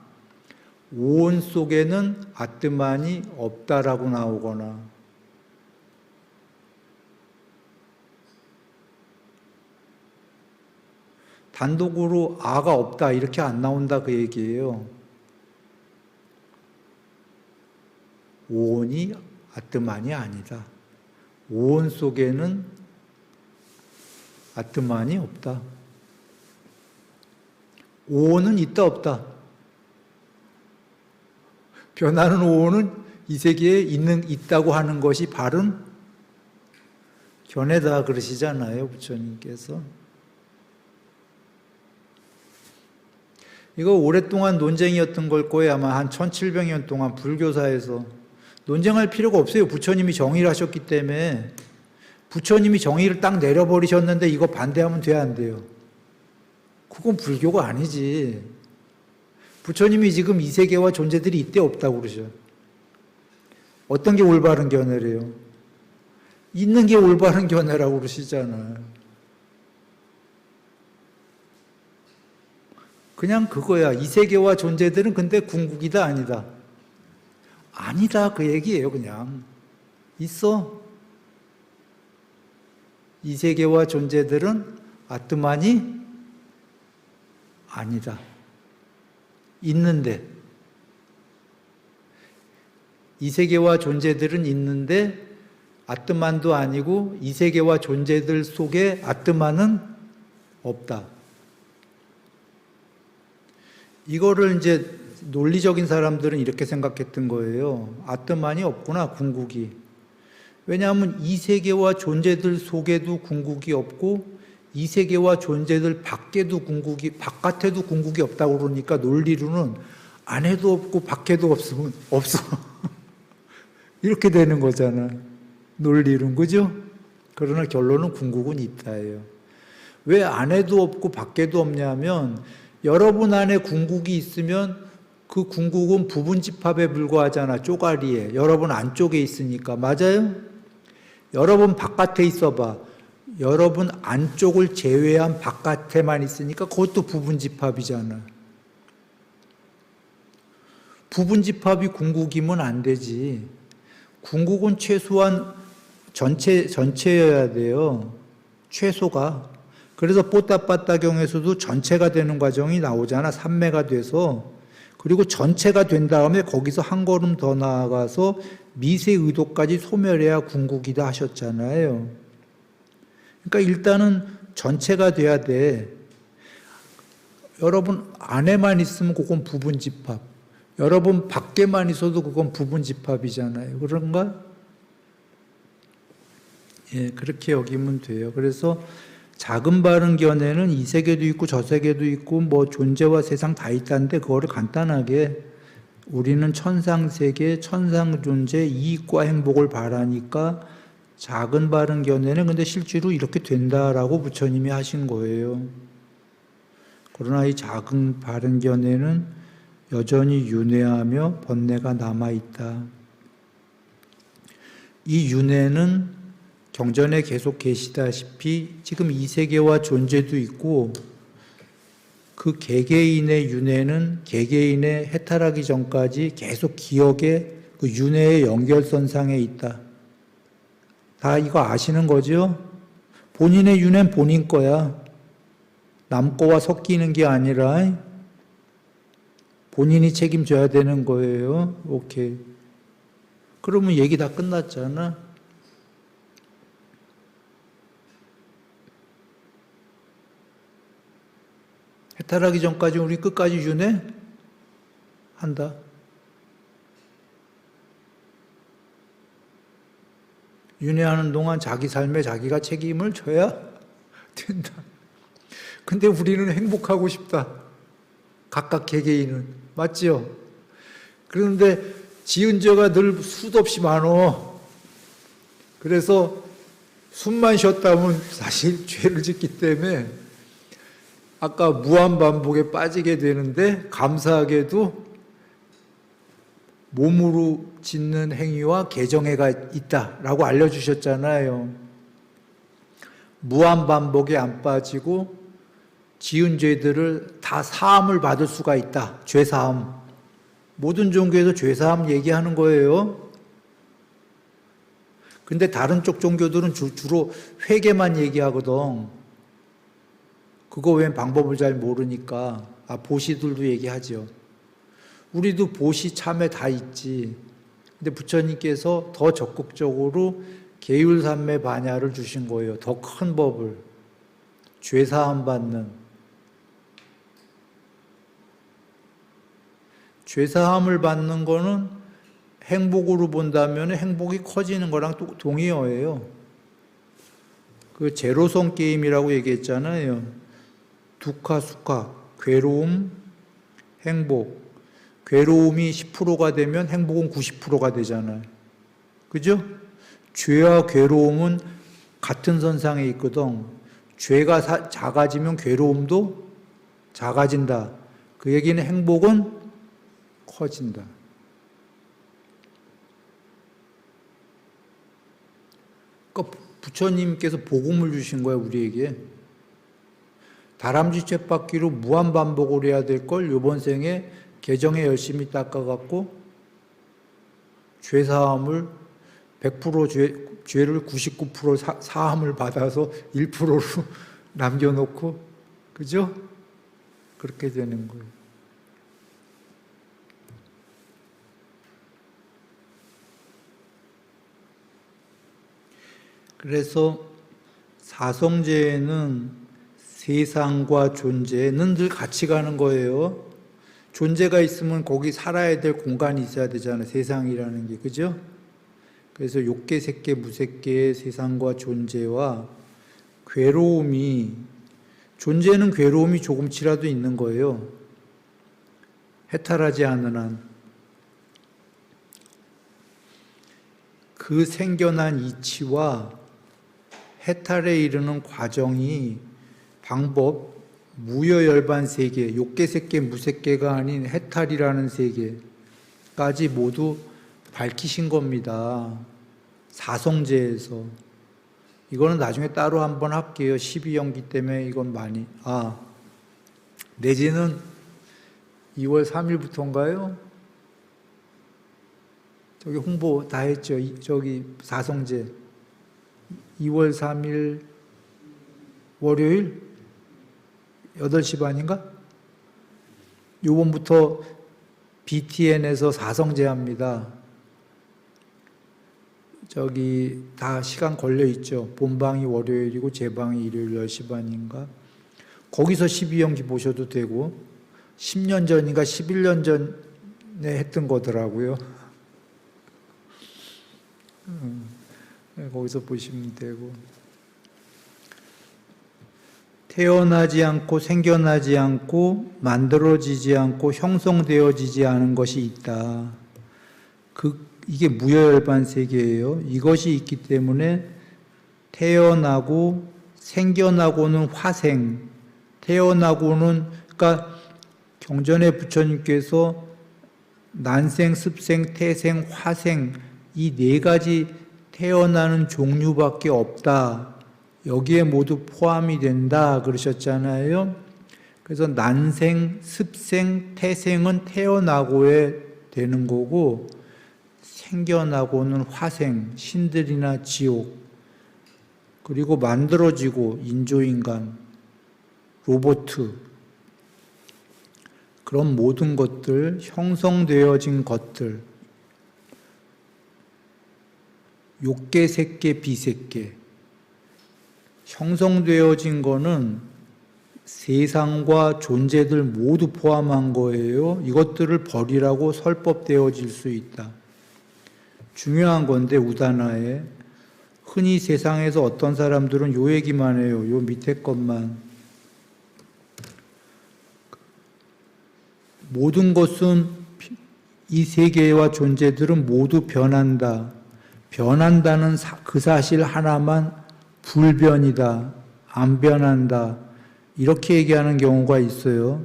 오온 속에는 아뜨만이 없다라고 나오거나. 단독으로 아가 없다 이렇게 안 나온다 그 얘기예요. 오온이 아뜨만이 아니다. 오온 속에는 아뜨만이 없다. 오온은 있다 없다. 변하는 오온은 이 세계에 있다고 하는 것이 바른 견해다 그러시잖아요, 부처님께서. 이거 오랫동안 논쟁이었던 걸 거예요. 아마 한 1700년 동안 불교사에서. 논쟁할 필요가 없어요. 부처님이 정의를 하셨기 때문에. 부처님이 정의를 딱 내려버리셨는데 이거 반대하면 돼야 안 돼요? 그건 불교가 아니지. 부처님이 지금 이 세계와 존재들이 이때 없다고 그러셔. 어떤 게 올바른 견해래요? 있는 게 올바른 견해라고 그러시잖아요. 그냥 그거야. 이 세계와 존재들은 근데 궁극이다 아니다? 아니다 그 얘기예요. 그냥 있어. 이 세계와 존재들은 아뜨만이 아니다. 있는데 이 세계와 존재들은 있는데 아뜨만도 아니고 이 세계와 존재들 속에 아뜨만은 없다. 이거를 이제 논리적인 사람들은 이렇게 생각했던 거예요. 아뜨만이 없구나, 궁극이. 왜냐하면 이 세계와 존재들 속에도 궁극이 없고 이 세계와 존재들 밖에도 바깥에도 궁극이 없다고 그러니까 논리로는 안에도 없고 밖에도 없으면 없어. 이렇게 되는 거잖아. 논리는, 그죠? 그러나 결론은 궁극은 있다예요. 왜 안에도 없고 밖에도 없냐면 여러분 안에 궁극이 있으면 그 궁극은 부분집합에 불과하잖아. 쪼가리에. 여러분 안쪽에 있으니까. 맞아요? 여러분 바깥에 있어봐. 여러분 안쪽을 제외한 바깥에만 있으니까 그것도 부분집합이잖아. 부분집합이 궁극이면 안 되지. 궁극은 최소한 전체여야 돼요. 최소가. 그래서 뽀따빠따경에서도 전체가 되는 과정이 나오잖아. 삼매가 돼서. 그리고 전체가 된 다음에 거기서 한 걸음 더 나아가서 미세 의도까지 소멸해야 궁극이다 하셨잖아요. 그러니까 일단은 전체가 돼야 돼. 여러분 안에만 있으면 그건 부분집합. 여러분 밖에만 있어도 그건 부분집합이잖아요. 그런가? 예, 그렇게 여기면 돼요. 그래서 작은 바른 견해는 이 세계도 있고 저 세계도 있고 뭐 존재와 세상 다 있다는데 그거를 간단하게 우리는 천상세계, 천상존재, 이익과 행복을 바라니까 작은 바른 견해는 근데 실제로 이렇게 된다라고 부처님이 하신 거예요. 그러나 이 작은 바른 견해는 여전히 윤회하며 번뇌가 남아있다. 이 윤회는 경전에 계속 계시다시피 지금 이 세계와 존재도 있고 그 개개인의 윤회는 개개인의 해탈하기 전까지 계속 기억의 그 윤회의 연결선상에 있다. 다 이거 아시는 거죠? 본인의 윤회는 본인 거야. 남 거와 섞이는 게 아니라 본인이 책임져야 되는 거예요. 오케이. 그러면 얘기 다 끝났잖아. 해탈하기 전까지 우리 끝까지 윤회 한다. 윤회하는 동안 자기 삶에 자기가 책임을 져야 된다. 근데 우리는 행복하고 싶다. 각각 개개인은. 맞죠? 그런데 지은 죄가 늘 수도 없이 많어. 그래서 숨만 쉬었다면 사실 죄를 짓기 때문에 아까 무한반복에 빠지게 되는데 감사하게도 몸으로 짓는 행위와 개정해가 있다라고 알려주셨잖아요. 무한반복에 안 빠지고 지은 죄들을 다 사함을 받을 수가 있다. 죄사함. 모든 종교에서 죄사함 얘기하는 거예요. 근데 다른 쪽 종교들은 주로 회개만 얘기하거든. 그거 외엔 방법을 잘 모르니까. 보시들도 얘기하죠. 우리도 보시 참회 다 있지. 근데 부처님께서 더 적극적으로 계율삼매 반야를 주신 거예요. 더 큰 법을. 죄사함 받는. 죄사함을 받는 거는 행복으로 본다면 행복이 커지는 거랑 또 동의어예요. 그 제로섬 게임이라고 얘기했잖아요. 두카, 수카, 괴로움, 행복. 괴로움이 10%가 되면 행복은 90%가 되잖아요. 그죠? 죄와 괴로움은 같은 선상에 있거든. 죄가 작아지면 괴로움도 작아진다. 그 얘기는 행복은 커진다. 그러니까 부처님께서 복음을 주신 거야, 우리에게. 다람쥐 쳇바퀴로 무한반복을 해야 될 걸 이번 생에 개정에 열심히 닦아갖고 죄사함을 100% 죄를 99% 사함을 받아서 1%로 남겨놓고, 그죠? 그렇게 되는 거예요. 그래서 사성제에는 세상과 존재는 늘 같이 가는 거예요. 존재가 있으면 거기 살아야 될 공간이 있어야 되잖아요. 세상이라는 게. 그죠? 그래서 욕계, 색계, 무색계의 세상과 존재와 괴로움이, 존재는 괴로움이 조금치라도 있는 거예요. 해탈하지 않는 한. 그 생겨난 이치와 해탈에 이르는 과정이 방법, 무여열반 세계, 욕계색계, 무색계가 아닌 해탈이라는 세계까지 모두 밝히신 겁니다. 사성제에서. 이거는 나중에 따로 한번 할게요. 12연기 때문에 이건 많이. 내지는 2월 3일부터인가요? 저기 홍보 다 했죠. 저기 사성제. 2월 3일 월요일 8시 반인가? 요번부터 BTN에서 사성제합니다. 저기 다 시간 걸려 있죠. 본방이 월요일이고 제방이 일요일 10시 반인가. 거기서 12연기 보셔도 되고 10년 전인가 11년 전에 했던 거더라고요. 거기서 보시면 되고. 태어나지 않고 생겨나지 않고 만들어지지 않고 형성되어지지 않은 것이 있다. 이게 무여열반 세계예요. 이것이 있기 때문에 태어나고 생겨나고는 화생, 태어나고는 그러니까 경전의 부처님께서 난생, 습생, 태생, 화생 이 네 가지 태어나는 종류밖에 없다. 여기에 모두 포함이 된다 그러셨잖아요. 그래서 난생, 습생, 태생은 태어나고에 되는 거고 생겨나고는 화생, 신들이나 지옥, 그리고 만들어지고 인조인간, 로보트, 그런 모든 것들, 형성되어진 것들, 욕계, 색계, 비색계, 형성되어진 거는 세상과 존재들 모두 포함한 거예요. 이것들을 버리라고 설법되어질 수 있다. 중요한 건데 우다나에 흔히 세상에서 어떤 사람들은 요 얘기만 해요. 요 밑에 것만. 모든 것은 이 세계와 존재들은 모두 변한다. 변한다는 그 사실 하나만 불변이다. 안 변한다. 이렇게 얘기하는 경우가 있어요.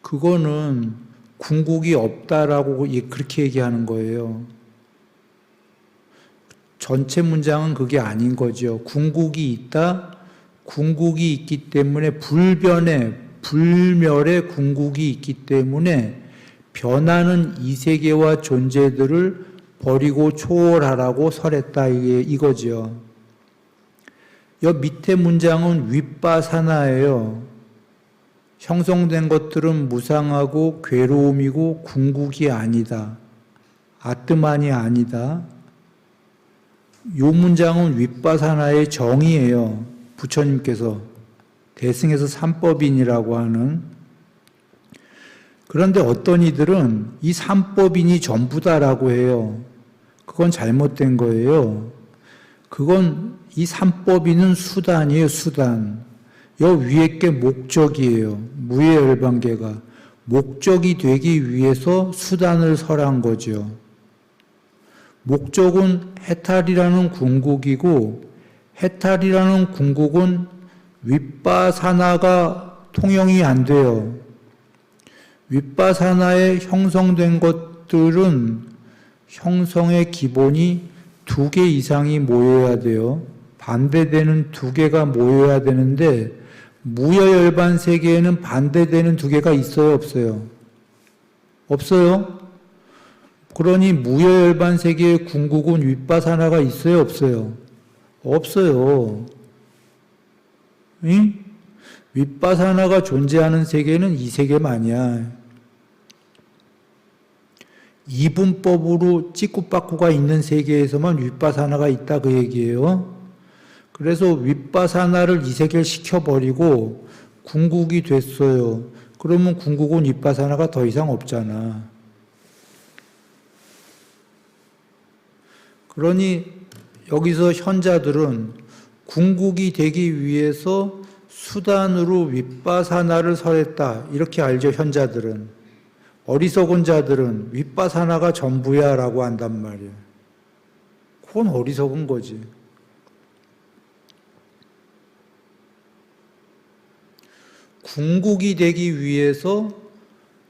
그거는 궁극이 없다라고 그렇게 얘기하는 거예요. 전체 문장은 그게 아닌 거죠. 궁극이 있다. 궁극이 있기 때문에 불멸의 궁극이 있기 때문에 변하는 이 세계와 존재들을 버리고 초월하라고 설했다. 이거죠. 여 밑에 문장은 윗바사나예요. 형성된 것들은 무상하고 괴로움이고 궁극이 아니다. 아뜨만이 아니다. 요 문장은 윗바사나의 정의예요. 부처님께서 대승에서 삼법인이라고 하는. 그런데 어떤 이들은 이 삼법인이 전부다라고 해요. 그건 잘못된 거예요. 그건 이 삼법인은 수단이에요. 수단. 여 위에 게 목적이에요. 무예열반계가. 목적이 되기 위해서 수단을 설한 거죠. 목적은 해탈이라는 궁극이고 해탈이라는 궁극은 윗바사나가 통용이 안 돼요. 윗바사나에 형성된 것들은 형성의 기본이 2개 이상이 모여야 돼요. 반대되는 2개가 모여야 되는데 무여열반 세계에는 반대되는 2개가 있어요, 없어요? 없어요? 그러니 무여열반 세계의 궁극은 윗바사나가 있어요, 없어요? 없어요. 응? 윗바사나가 존재하는 세계는 이 세계만이야. 이분법으로 찌꾸빠꾸가 있는 세계에서만 윗바사나가 있다 그 얘기예요. 그래서 윗바사나를 이세계시켜버리고 궁극이 됐어요. 그러면 궁극은 윗바사나가 더 이상 없잖아. 그러니 여기서 현자들은 궁극이 되기 위해서 수단으로 윗바사나를 설했다. 이렇게 알죠, 현자들은. 어리석은 자들은 윗바사나가 전부야 라고 한단 말이에요. 그건 어리석은 거지. 궁극이 되기 위해서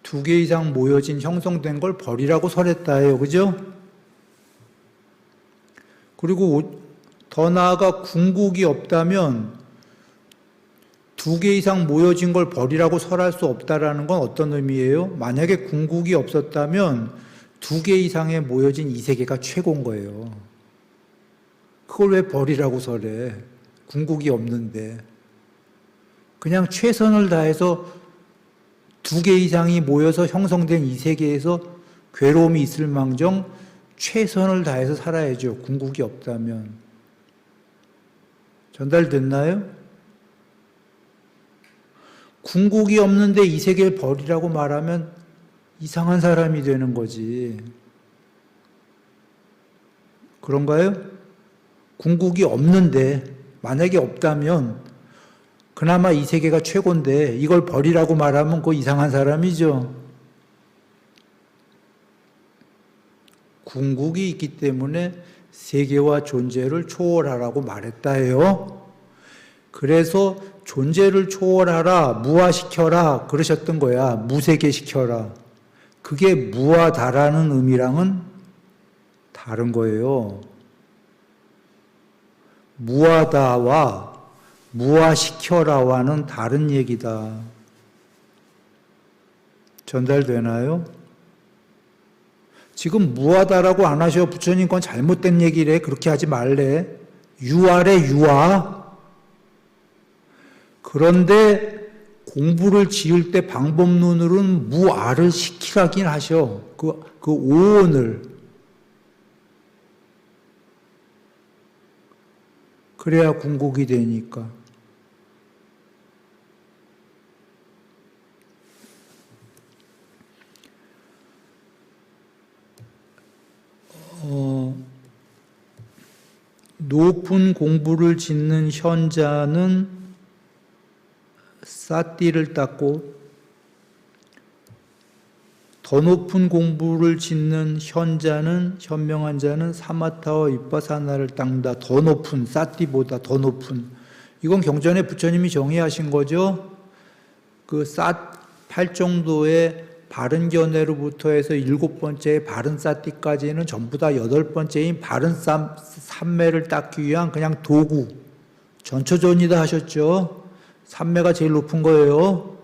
2개 이상 모여진 형성된 걸 버리라고 설했다예요. 그죠? 그리고 더 나아가 궁극이 없다면 2개 이상 모여진 걸 버리라고 설할 수 없다라는 건 어떤 의미예요? 만약에 궁극이 없었다면 2개 이상에 모여진 이 세계가 최고인 거예요. 그걸 왜 버리라고 설해? 궁극이 없는데. 그냥 최선을 다해서 두 개 이상이 모여서 형성된 이 세계에서 괴로움이 있을 망정 최선을 다해서 살아야죠. 궁극이 없다면. 전달됐나요? 궁극이 없는데 이 세계를 버리라고 말하면 이상한 사람이 되는 거지. 그런가요? 궁극이 없는데, 만약에 없다면 그나마 이 세계가 최고인데 이걸 버리라고 말하면 그거 이상한 사람이죠. 궁극이 있기 때문에 세계와 존재를 초월하라고 말했다 해요. 그래서 존재를 초월하라, 무화시켜라 그러셨던 거야. 무세계시켜라. 그게 무하다라는 의미랑은 다른 거예요. 무하다와 무화시켜라와는 다른 얘기다. 전달되나요? 지금 무하다라고 안 하셔. 부처님 건 잘못된 얘기래. 그렇게 하지 말래. 유아래, 유아. 그런데 공부를 지을 때 방법론으로는 무아를 시키라긴 하셔. 그 오온을. 그래야 궁극이 되니까. 높은 공부를 짓는 현자는 사띠를 닦고 더 높은 공부를 짓는 현명한 자는 사마타와 윗바사나를 닦는다. 더 높은, 사띠보다 더 높은. 이건 경전에 부처님이 정의하신 거죠. 그 8정도의 바른 견해로부터 해서 7번째의 바른 사띠까지는 전부 다 8번째인 바른 삼매를 닦기 위한 그냥 도구, 전초전이다 하셨죠. 삼매가 제일 높은 거예요.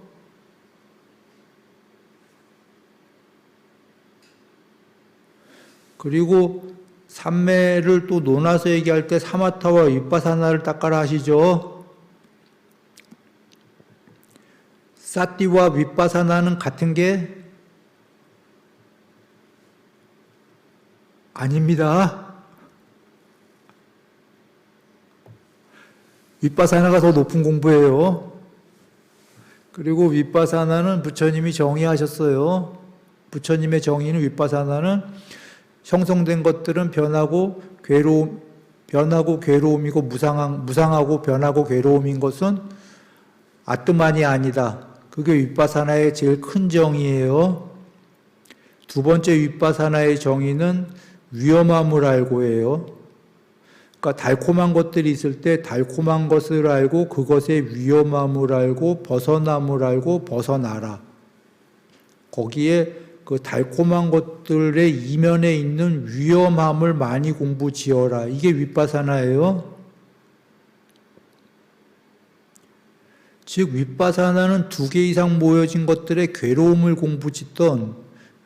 그리고 삼매를 또 논아서 얘기할 때 사마타와 윗바사나를 닦아라 하시죠. 사띠와 윗바사나는 같은 게 아닙니다. 윗바사나가 더 높은 공부예요. 그리고 윗바사나는 부처님이 정의하셨어요. 부처님의 정의는 윗바사나는 형성된 것들은 변하고 괴로움이고 무상하고 변하고 괴로움인 것은 아뜨만이 아니다. 그게 윗바사나의 제일 큰 정의예요. 두 번째 윗바사나의 정의는 위험함을 알고 해요. 그러니까 달콤한 것들이 있을 때 달콤한 것을 알고 그것의 위험함을 알고 벗어남을 알고 벗어나라. 거기에 그 달콤한 것들의 이면에 있는 위험함을 많이 공부 지어라. 이게 윗바사나예요. 즉 윗바사나는 2개 이상 모여진 것들의 괴로움을 공부 짓던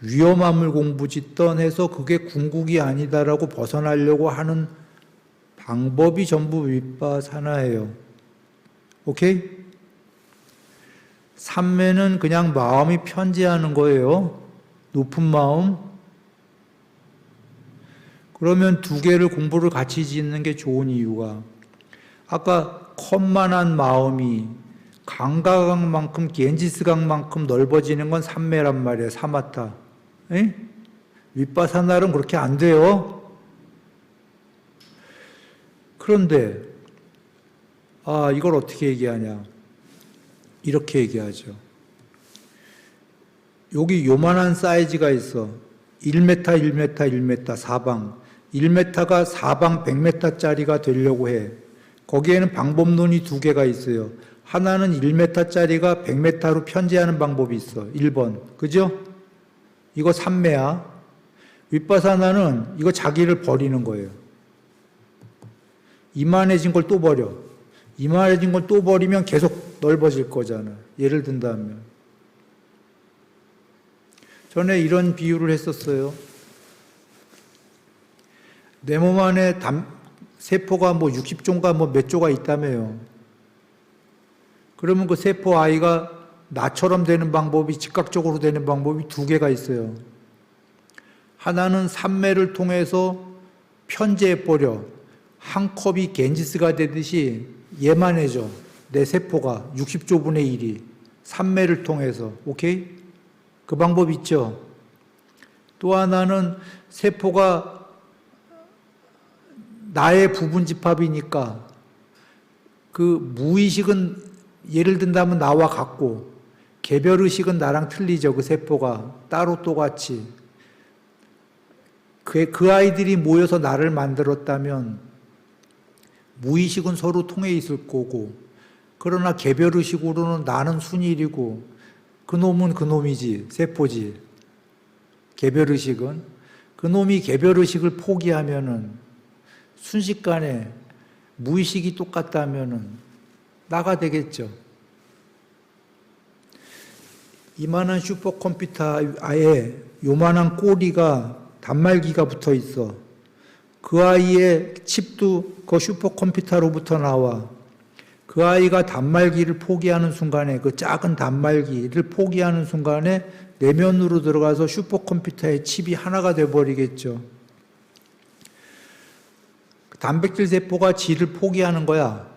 위험함을 공부 짓던 해서 그게 궁극이 아니다라고 벗어나려고 하는 방법이 전부 윗바사나예요. 오케이? 삼매는 그냥 마음이 편지하는 거예요. 높은 마음. 그러면 2개를 공부를 같이 짓는 게 좋은 이유가 아까 컵만한 마음이 강가강만큼 겐지스강만큼 넓어지는 건 삼매란 말이에요. 사마타. 에? 윗바사나는 그렇게 안 돼요. 그런데 이걸 어떻게 얘기하냐. 이렇게 얘기하죠. 여기 요만한 사이즈가 있어. 1m, 1m, 1m, 사방. 1m가 사방 100m짜리가 되려고 해. 거기에는 방법론이 2개가 있어요. 하나는 1m짜리가 100m로 편제하는 방법이 있어. 1번. 그죠? 이거 삼매야. 윗바사나는 이거 자기를 버리는 거예요. 이만해진 걸 또 버려. 이만해진 걸 또 버리면 계속 넓어질 거잖아. 예를 든다면. 전에 이런 비유를 했었어요. 내 몸 안에 세포가 뭐 60조인가 뭐 몇 조가 있다며요. 그러면 그 세포 아이가 나처럼 되는 방법이, 즉각적으로 되는 방법이 두 개가 있어요. 하나는 산매를 통해서 편제해버려. 한 컵이 겐지스가 되듯이 예만해져. 내 세포가 60조 분의 1이 산매를 통해서. 오케이? 그 방법 있죠. 또 하나는 세포가 나의 부분집합이니까 그 무의식은 예를 든다면 나와 같고 개별의식은 나랑 틀리죠. 그 세포가 따로 똑같이. 그 아이들이 모여서 나를 만들었다면 무의식은 서로 통해 있을 거고, 그러나 개별의식으로는 나는 순일이고 그놈은 그놈이지, 세포지. 개별의식은 그놈이 개별의식을 포기하면은 순식간에 무의식이 똑같다면은 나가 되겠죠. 이만한 슈퍼컴퓨터에 요만한 꼬리가 단말기가 붙어 있어. 그 아이의 칩도 그 슈퍼컴퓨터로부터 나와. 그 아이가 단말기를 포기하는 순간에, 그 작은 단말기를 포기하는 순간에 내면으로 들어가서 슈퍼컴퓨터의 칩이 하나가 되어버리겠죠. 단백질 세포가 지를 포기하는 거야.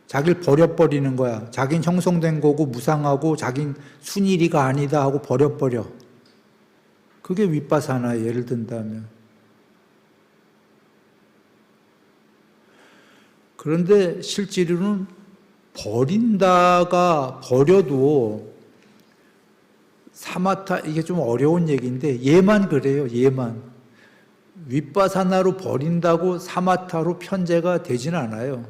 자기를 버려버리는 거야. 자긴 형성된 거고 무상하고 자긴 순일이가 아니다 하고 버려버려. 그게 윗바사나 예를 든다면. 그런데 실제로는 버린다가 버려도 사마타, 이게 좀 어려운 얘기인데 얘만 그래요. 얘만. 윗바사나로 버린다고 사마타로 편제가 되진 않아요.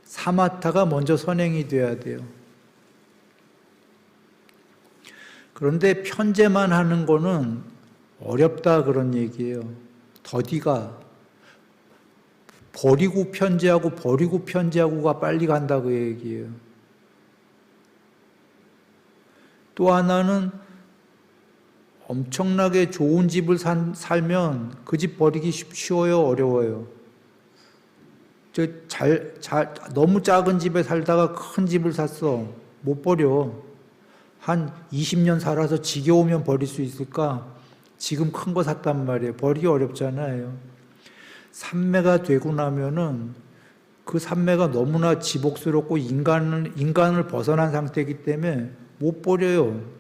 사마타가 먼저 선행이 돼야 돼요. 그런데 편제만 하는 거는 어렵다 그런 얘기예요. 더디가 버리고 편제하고가 빨리 간다 그 얘기예요. 또 하나는 엄청나게 좋은 집을 살면 그 집 버리기 쉬워요, 어려워요? 너무 작은 집에 살다가 큰 집을 샀어. 못 버려. 한 20년 살아서 지겨우면 버릴 수 있을까? 지금 큰 거 샀단 말이에요. 버리기 어렵잖아요. 산매가 되고 나면은 그 산매가 너무나 지복스럽고 인간을 벗어난 상태이기 때문에 못 버려요.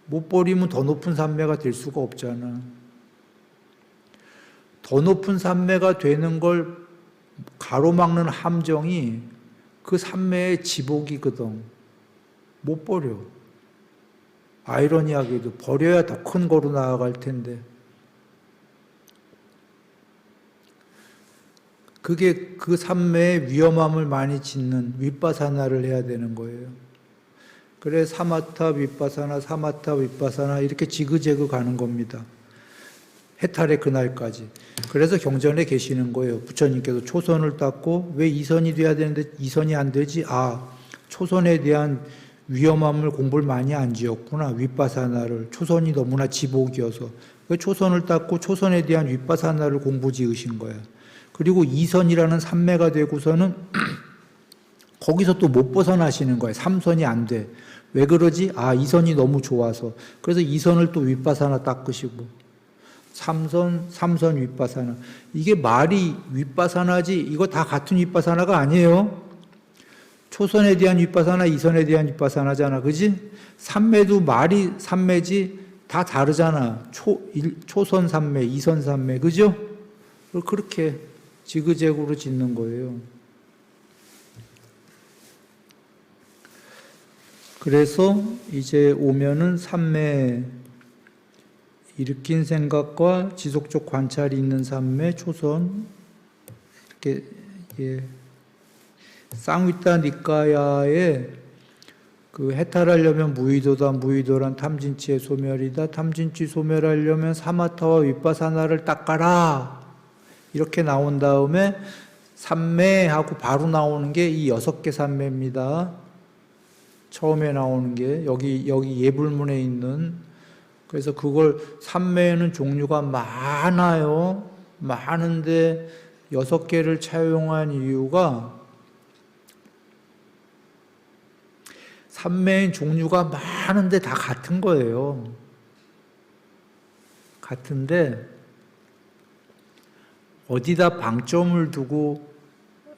못 버리면 더 높은 산매가 될 수가 없잖아. 더 높은 산매가 되는 걸 가로막는 함정이 그 산매의 지복이거든. 못 버려. 아이러니하게도 버려야 더 큰 거로 나아갈 텐데. 그게 그 산매의 위험함을 많이 짓는 윗바사나를 해야 되는 거예요. 그래 사마타 윗바사나 이렇게 지그재그 가는 겁니다. 해탈의 그날까지. 그래서 경전에 계시는 거예요. 부처님께서 초선을 땄고 왜 이선이 돼야 되는데 이선이 안 되지? 초선에 대한 위험함을 공부를 많이 안 지었구나. 윗바사나를. 초선이 너무나 지복이어서. 그 초선을 땄고 초선에 대한 윗바사나를 공부 지으신 거야. 그리고 이선이라는 산매가 되고서는 거기서 또 못 벗어나시는 거예요. 삼선이 안 돼. 왜 그러지? 이선이 너무 좋아서. 그래서 이선을 또 윗바사나 닦으시고. 삼선 윗바사나. 이게 말이 윗바사나지, 이거 다 같은 윗바사나가 아니에요. 초선에 대한 윗바사나, 이선에 대한 윗바사나잖아. 그지? 삼매도 말이 삼매지, 다 다르잖아. 초선 삼매, 이선 삼매. 그죠? 그렇게 지그재그로 짓는 거예요. 그래서 이제 오면은 삼매, 일으킨 생각과 지속적 관찰이 있는 삼매, 초선, 이렇게, 쌍윗다 니까야의 그 해탈하려면 무의도다, 무의도란 탐진치의 소멸이다, 탐진치 소멸하려면 사마타와 윗바사나를 닦아라. 이렇게 나온 다음에 삼매하고 바로 나오는 게 이 6개 삼매입니다. 처음에 나오는 게 여기 예불문에 있는. 그래서 그걸 삼매에는 종류가 많아요. 많은데 6개를 차용한 이유가 삼매인 종류가 많은데 다 같은 거예요. 같은데 어디다 방점을 두고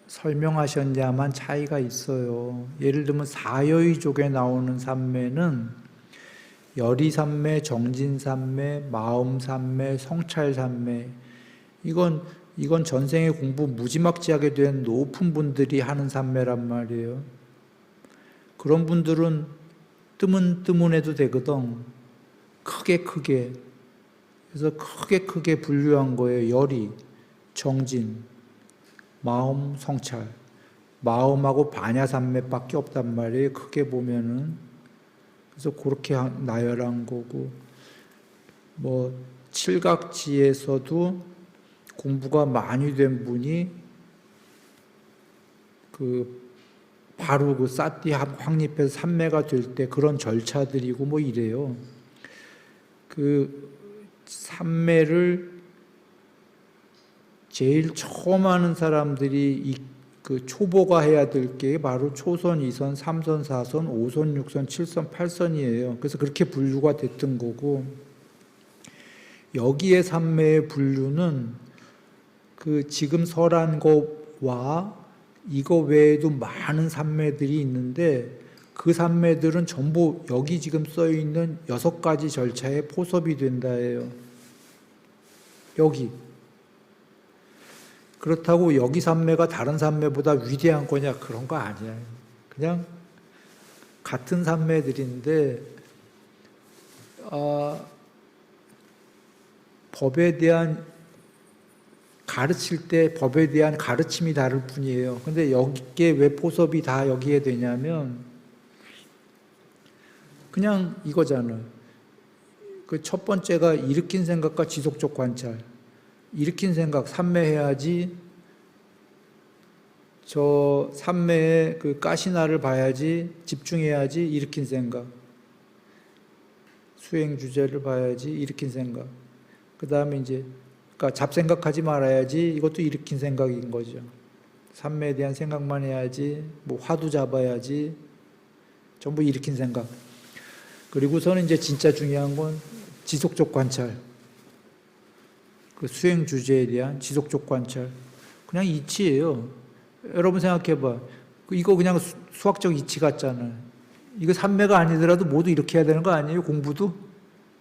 설명하셨냐만 차이가 있어요. 예를 들면 사여의족에 나오는 삼매는 열의삼매, 정진삼매, 마음삼매, 성찰삼매, 이건 전생에 공부 무지막지하게 된 높은 분들이 하는 삼매란 말이에요. 그런 분들은 뜨문뜨문해도 되거든. 크게. 그래서 크게 분류한 거예요. 열의, 정진, 마음, 성찰. 마음하고 반야삼매밖에 없단 말이에요. 크게 보면은. 그래서 그렇게 나열한 거고, 칠각지에서도 공부가 많이 된 분이 바로 사띠 확립해서 삼매가 될 때 그런 절차들이고 이래요. 삼매를 제일 처음 하는 사람들이 초보가 해야 될 게 바로 초선, 2선, 3선, 4선, 5선, 6선, 7선, 8선이에요. 그래서 그렇게 분류가 됐던 거고, 여기에 삼매의 분류는 지금 설한 거와 이거 외에도 많은 삼매들이 있는데 그 삼매들은 전부 여기 지금 써 있는 6가지 절차에 포섭이 된다예요. 여기. 그렇다고 여기 삼매가 다른 삼매보다 위대한 거냐, 그런 거 아니야. 그냥 같은 삼매들인데 법에 대한 가르칠 때 법에 대한 가르침이 다를 뿐이에요. 근데 여기에 왜 포섭이 다 여기에 되냐면 그냥 이거잖아요. 첫 번째가 일으킨 생각과 지속적 관찰. 일으킨 생각, 삼매해야지. 저 삼매의 가시나를 봐야지. 집중해야지. 일으킨 생각. 수행 주제를 봐야지. 일으킨 생각. 그 다음에 그러니까 잡생각하지 말아야지. 이것도 일으킨 생각인 거죠. 삼매에 대한 생각만 해야지. 화두 잡아야지. 전부 일으킨 생각. 그리고서는 진짜 중요한 건 지속적 관찰. 수행 주제에 대한 지속적 관찰. 그냥 이치예요. 여러분 생각해봐. 이거 그냥 수학적 이치 같잖아요. 이거 삼매가 아니더라도 모두 이렇게 해야 되는 거 아니에요? 공부도?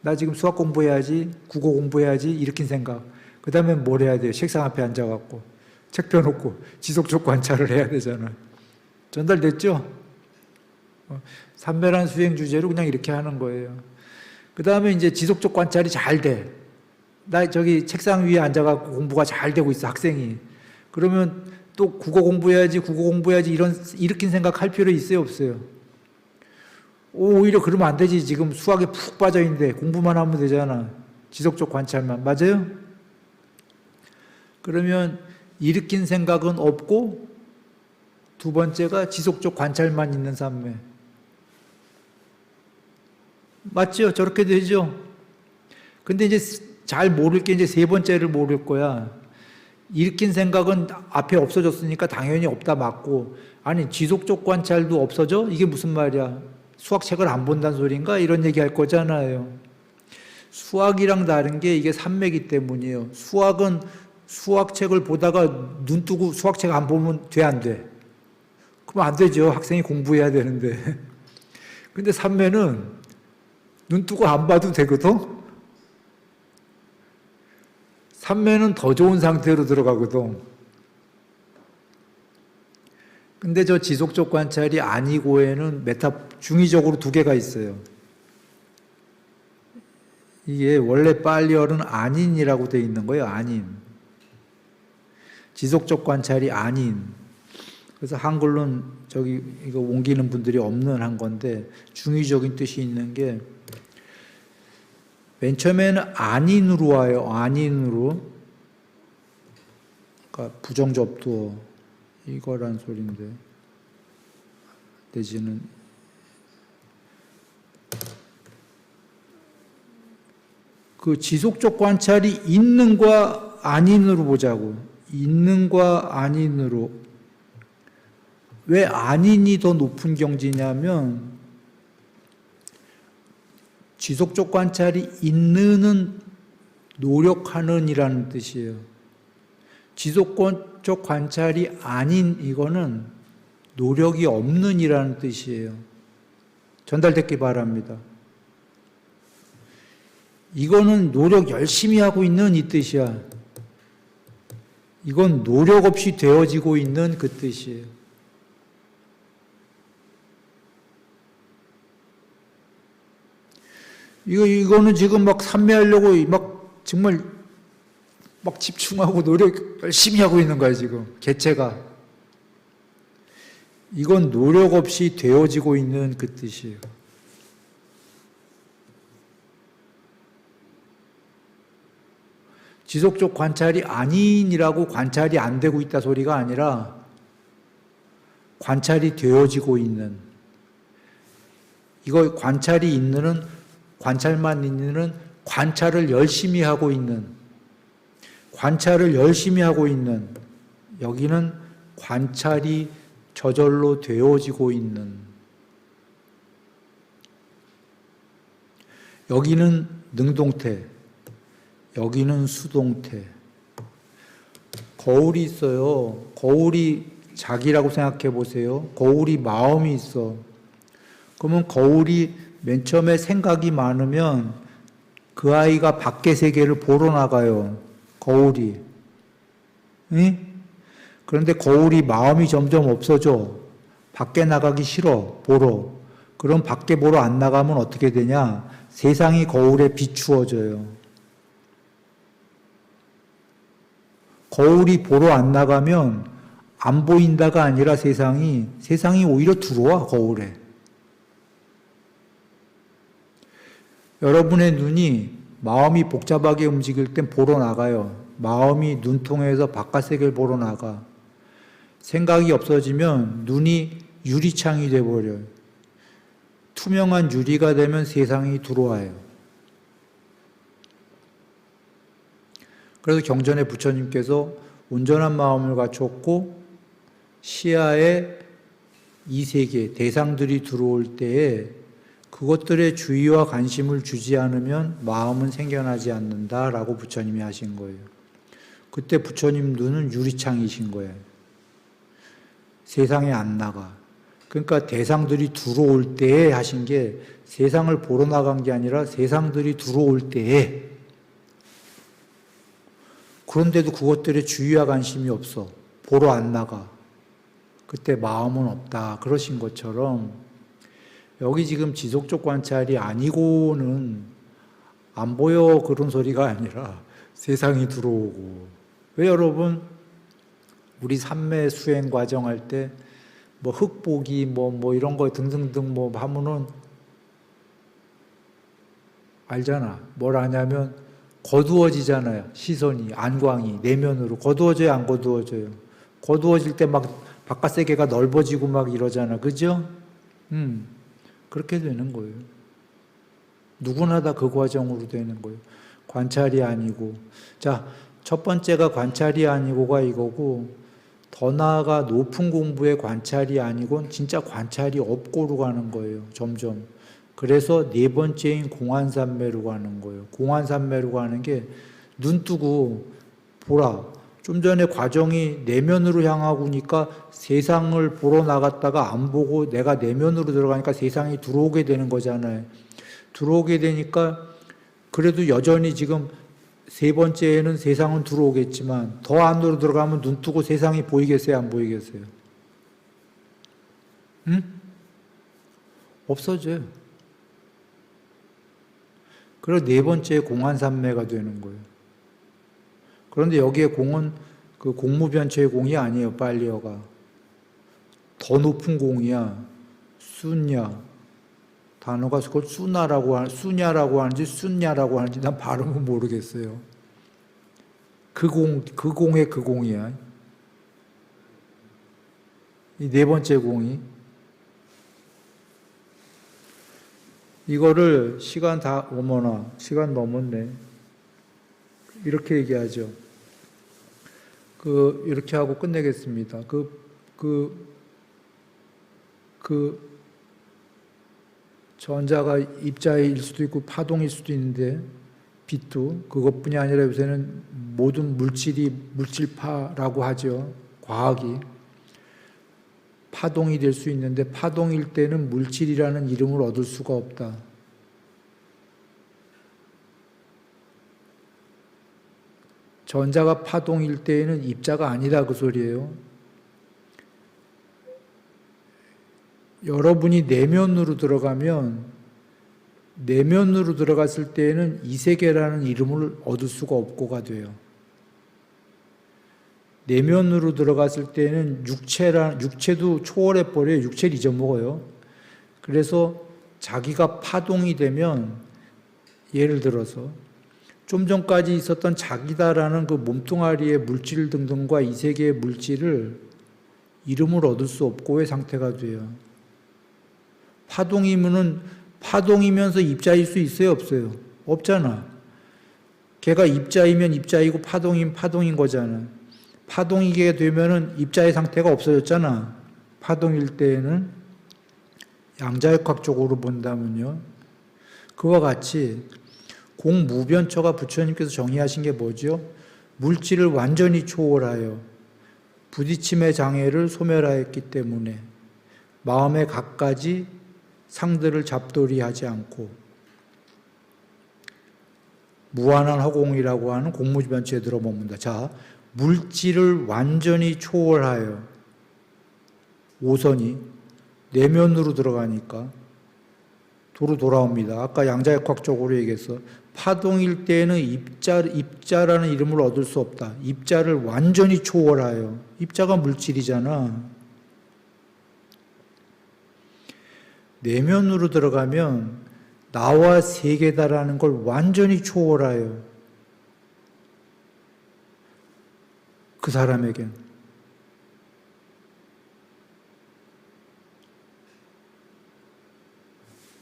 나 지금 수학 공부해야지, 국어 공부해야지, 일으킨 생각. 그 다음에 뭘 해야 돼요? 책상 앞에 앉아갖고, 책 펴놓고, 지속적 관찰을 해야 되잖아요. 전달됐죠? 삼매란 수행 주제로 그냥 이렇게 하는 거예요. 그 다음에 지속적 관찰이 잘 돼. 나 저기 책상 위에 앉아갖고 공부가 잘 되고 있어, 학생이. 그러면 또 국어 공부해야지, 이런 일으킨 생각 할 필요 있어요, 없어요? 오히려 그러면 안 되지. 지금 수학에 푹 빠져 있는데 공부만 하면 되잖아. 지속적 관찰만. 맞아요? 그러면 일으킨 생각은 없고 두 번째가 지속적 관찰만 있는 삼매. 맞죠? 저렇게 되죠? 근데 잘 모를 게 세 번째를 모를 거야. 일으킨 생각은 앞에 없어졌으니까 당연히 없다 맞고, 아니 지속적 관찰도 없어져? 이게 무슨 말이야? 수학책을 안 본다는 소린가? 이런 얘기 할 거잖아요. 수학이랑 다른 게 이게 삼매기 때문이에요. 수학은 수학책을 보다가 눈 뜨고 수학책 안 보면 돼, 안 돼? 그럼 안 되죠. 학생이 공부해야 되는데. 근데 삼매는 눈 뜨고 안 봐도 되거든? 삼매는 더 좋은 상태로 들어가거든. 근데 저 지속적 관찰이 아니고에는 중의적으로 2개가 있어요. 이게 원래 빨리어는 아닌이라고 되어 있는 거예요. 아닌. 지속적 관찰이 아닌. 그래서 한글로는 이거 옮기는 분들이 없는 한 건데, 중의적인 뜻이 있는 게, 맨 처음에는 안인으로 와요. 안인으로. 그러니까 부정접두어 이거란 소리인데, 내지는 지속적 관찰이 있는과 아닌으로 보자고. 있는과 아닌으로. 왜 아닌이 더 높은 경지냐면 지속적 관찰이 있는은 노력하는 이라는 뜻이에요. 지속적 관찰이 아닌 이거는 노력이 없는 이라는 뜻이에요. 전달됐기 바랍니다. 이거는 노력 열심히 하고 있는 이 뜻이야. 이건 노력 없이 되어지고 있는 그 뜻이에요. 이거는 지금 막 삼매하려고 막 정말 막 집중하고 노력 열심히 하고 있는 거야, 지금. 개체가. 이건 노력 없이 되어지고 있는 그 뜻이에요. 지속적 관찰이 아닌이라고 관찰이 안 되고 있다 소리가 아니라 관찰이 되어지고 있는, 이거 관찰이 있는은, 관찰만 있는은 관찰을 열심히 하고 있는, 관찰을 열심히 하고 있는, 여기는 관찰이 저절로 되어지고 있는, 여기는 능동태, 여기는 수동태. 거울이 있어요. 거울이 자기라고 생각해 보세요. 거울이 마음이 있어. 그러면 거울이 맨 처음에 생각이 많으면 그 아이가 밖의 세계를 보러 나가요. 거울이. 응? 그런데 거울이 마음이 점점 없어져. 밖에 나가기 싫어. 보러. 그럼 밖에 보러 안 나가면 어떻게 되냐? 세상이 거울에 비추어져요. 거울이 보러 안 나가면 안 보인다가 아니라 세상이 오히려 들어와, 거울에. 여러분의 눈이 마음이 복잡하게 움직일 땐 보러 나가요. 마음이 눈통해서 바깥 세계를 보러 나가. 생각이 없어지면 눈이 유리창이 돼버려요. 투명한 유리가 되면 세상이 들어와요. 그래서 경전에 부처님께서 온전한 마음을 갖췄고 시야에 이 세계, 대상들이 들어올 때에 그것들의 주의와 관심을 주지 않으면 마음은 생겨나지 않는다라고 부처님이 하신 거예요. 그때 부처님 눈은 유리창이신 거예요. 세상에 안 나가. 그러니까 대상들이 들어올 때에 하신 게 세상을 보러 나간 게 아니라 세상들이 들어올 때에. 그런데도 그것들의 주의와 관심이 없어. 보러 안 나가. 그때 마음은 없다. 그러신 것처럼 여기 지금 지속적 관찰이 아니고는 안 보여 그런 소리가 아니라 세상이 들어오고. 왜 여러분 우리 삼매 수행 과정 할 때 뭐 흑보기 뭐 이런 거 등등등 뭐 하면은 알잖아. 뭘 아냐면 거두어지잖아요. 시선이, 안광이 내면으로 거두어져요, 안 거두어져요? 거두어질 때 막 바깥 세계가 넓어지고 막 이러잖아. 그죠? 그렇게 되는 거예요. 누구나 다 그 과정으로 되는 거예요. 관찰이 아니고. 자, 첫 번째가 관찰이 아니고가 이거고, 더 나아가 높은 공부의 관찰이 아니고는 진짜 관찰이 없고로 가는 거예요. 점점. 그래서 네 번째인 공안삼매로 가는 거예요. 공안삼매로 가는 게 눈 뜨고 보라. 좀 전에 과정이 내면으로 향하고니까 세상을 보러 나갔다가 안 보고 내가 내면으로 들어가니까 세상이 들어오게 되는 거잖아요. 들어오게 되니까 그래도 여전히 지금 세 번째에는 세상은 들어오겠지만 더 안으로 들어가면 눈 뜨고 세상이 보이겠어요? 안 보이겠어요? 응? 없어져요. 그래서 네 번째 공안삼매가 되는 거예요. 그런데 여기에 공은 그 공무변체의 공이 아니에요. 빨리어가. 더 높은 공이야. 순냐. 단어가 그걸 수냐라고 하는지 순냐라고 하는지 난 발음은 모르겠어요. 그 공의 그 공이야. 이 네 번째 공이. 이거를 시간 넘었네. 이렇게 얘기하죠. 이렇게 하고 끝내겠습니다. 전자가 입자일 수도 있고 파동일 수도 있는데 빛도 그것뿐이 아니라 요새는 모든 물질이 물질파라고 하죠. 과학이 파동이 될 수 있는데 파동일 때는 물질이라는 이름을 얻을 수가 없다. 전자가 파동일 때에는 입자가 아니다 그 소리예요. 여러분이 내면으로 들어갔을 때에는 이 세계라는 이름을 얻을 수가 없고가 돼요. 내면으로 들어갔을 때는 육체도 초월해 버려요. 육체를 잊어먹어요. 그래서 자기가 파동이 되면 예를 들어서 좀 전까지 있었던 자기다라는 그 몸뚱아리의 물질 등등과 이 세계의 물질을 이름을 얻을 수 없고의 상태가 돼요. 파동이면서 입자일 수 있어요, 없어요? 없잖아. 걔가 입자이면 입자이고 파동이면 파동인 거잖아. 파동이게 되면은 입자의 상태가 없어졌잖아. 파동일 때에는 양자역학적으로 본다면요. 그와 같이 공무변처가 부처님께서 정의하신 게 뭐죠? 물질을 완전히 초월하여 부딪힘의 장애를 소멸하였기 때문에 마음의 갖가지 상들을 잡돌이하지 않고 무한한 허공이라고 하는 공무변처에 들어머문다. 자, 물질을 완전히 초월하여 오선이 내면으로 들어가니까 도로 돌아옵니다. 아까 양자역학적으로 얘기했어. 파동일 때에는 입자라는 이름을 얻을 수 없다. 입자를 완전히 초월하여. 입자가 물질이잖아. 내면으로 들어가면 나와 세계다라는 걸 완전히 초월하여 그 사람에겐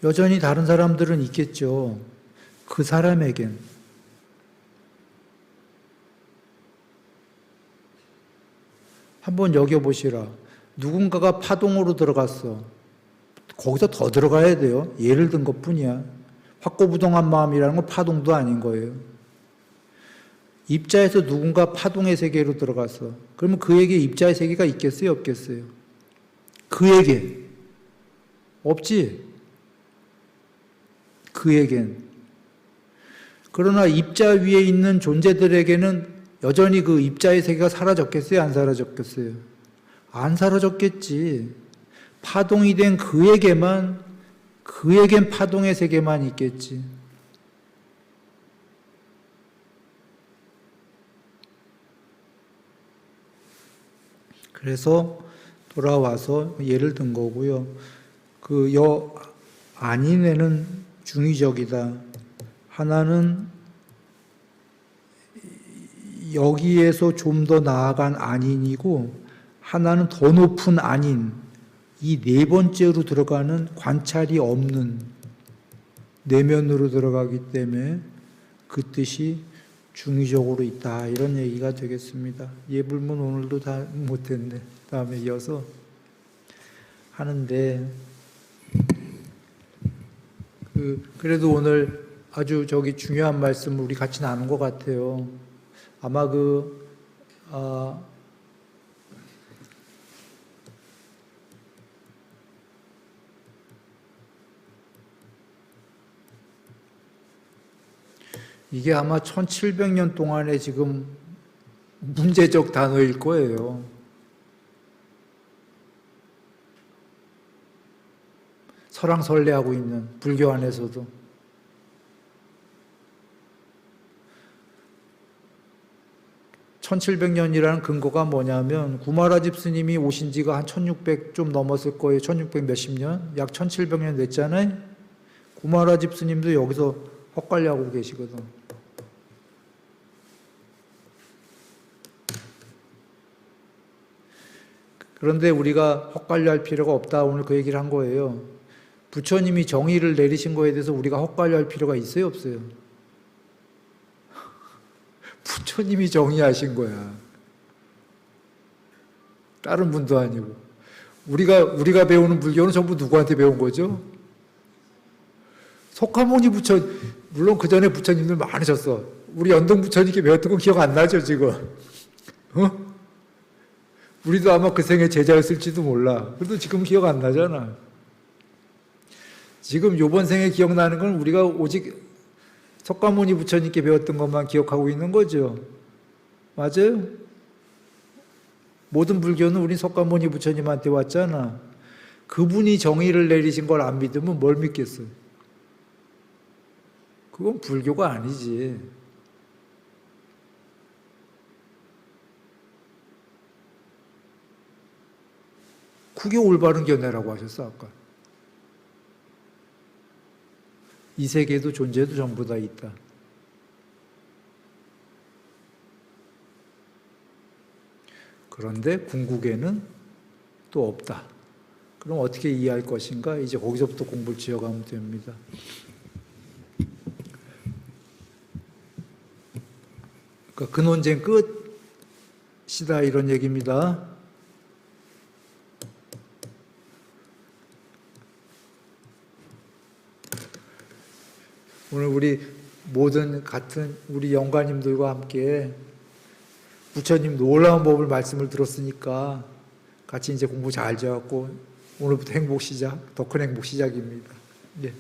여전히 다른 사람들은 있겠죠. 그 사람에겐 한번 여겨보시라. 누군가가 파동으로 들어갔어. 거기서 더 들어가야 돼요. 예를 든 것뿐이야. 확고부동한 마음이라는 건 파동도 아닌 거예요. 입자에서 누군가 파동의 세계로 들어갔어. 그러면 그에게 입자의 세계가 있겠어요? 없겠어요? 그에게 없지. 그에겐. 그러나 입자 위에 있는 존재들에게는 여전히 그 입자의 세계가 사라졌겠어요? 안 사라졌겠어요? 안 사라졌겠지. 파동이 된 그에겐 파동의 세계만 있겠지. 그래서 돌아와서 예를 든 거고요. 그 아닌애는 중의적이다. 하나는 여기에서 좀 더 나아간 아닌이고 하나는 더 높은 아닌, 이 네 번째로 들어가는 관찰이 없는 내면으로 들어가기 때문에 그 뜻이 중의적으로 있다. 이런 얘기가 되겠습니다. 예불문 오늘도 다 못했네. 다음에 이어서 하는데 그래도 오늘 아주 중요한 말씀을 우리 같이 나눈 것 같아요. 아마 이게 아마 1700년 동안에 지금 문제적 단어일 거예요. 설왕설래하고 있는 불교 안에서도. (1700년이라는) 근거가 뭐냐면 구마라집 스님이 오신 지가 한 1600 좀 넘었을 거예요. 1600 몇십 년? 약 1700년 됐잖아요. 구마라집 스님도 여기서 헛갈려하고 계시거든. 그런데 우리가 헛갈려할 필요가 없다. 오늘 그 얘기를 한 거예요. 부처님이 정의를 내리신 거에 대해서 우리가 헛갈려할 필요가 있어요? 없어요? 부처님이 정의하신 거야. 다른 분도 아니고. 우리가 배우는 불교는 전부 누구한테 배운 거죠? 석가모니 부처, 물론 그 전에 부처님들 많으셨어. 우리 연동 부처님께 배웠던 건 기억 안 나죠, 지금? 어? 우리도 아마 그 생에 제자였을지도 몰라. 그래도 지금 기억 안 나잖아. 지금 요번 생에 기억나는 건 우리가 오직 석가모니 부처님께 배웠던 것만 기억하고 있는 거죠. 맞아요? 모든 불교는 우리 석가모니 부처님한테 왔잖아. 그분이 정의를 내리신 걸 안 믿으면 뭘 믿겠어요? 그건 불교가 아니지. 그게 올바른 견해라고 하셨어, 아까. 이 세계도 존재도 전부 다 있다. 그런데 궁극에는 또 없다. 그럼 어떻게 이해할 것인가? 이제 거기서부터 공부를 지어가면 됩니다. 그러니까 근원쟁 끝이다 이런 얘기입니다. 오늘 우리 모든 같은 우리 영가님들과 함께 부처님 놀라운 법을 말씀을 들었으니까 같이 이제 공부 잘 지어갖고 오늘부터 행복 시작, 더 큰 행복 시작입니다. 예.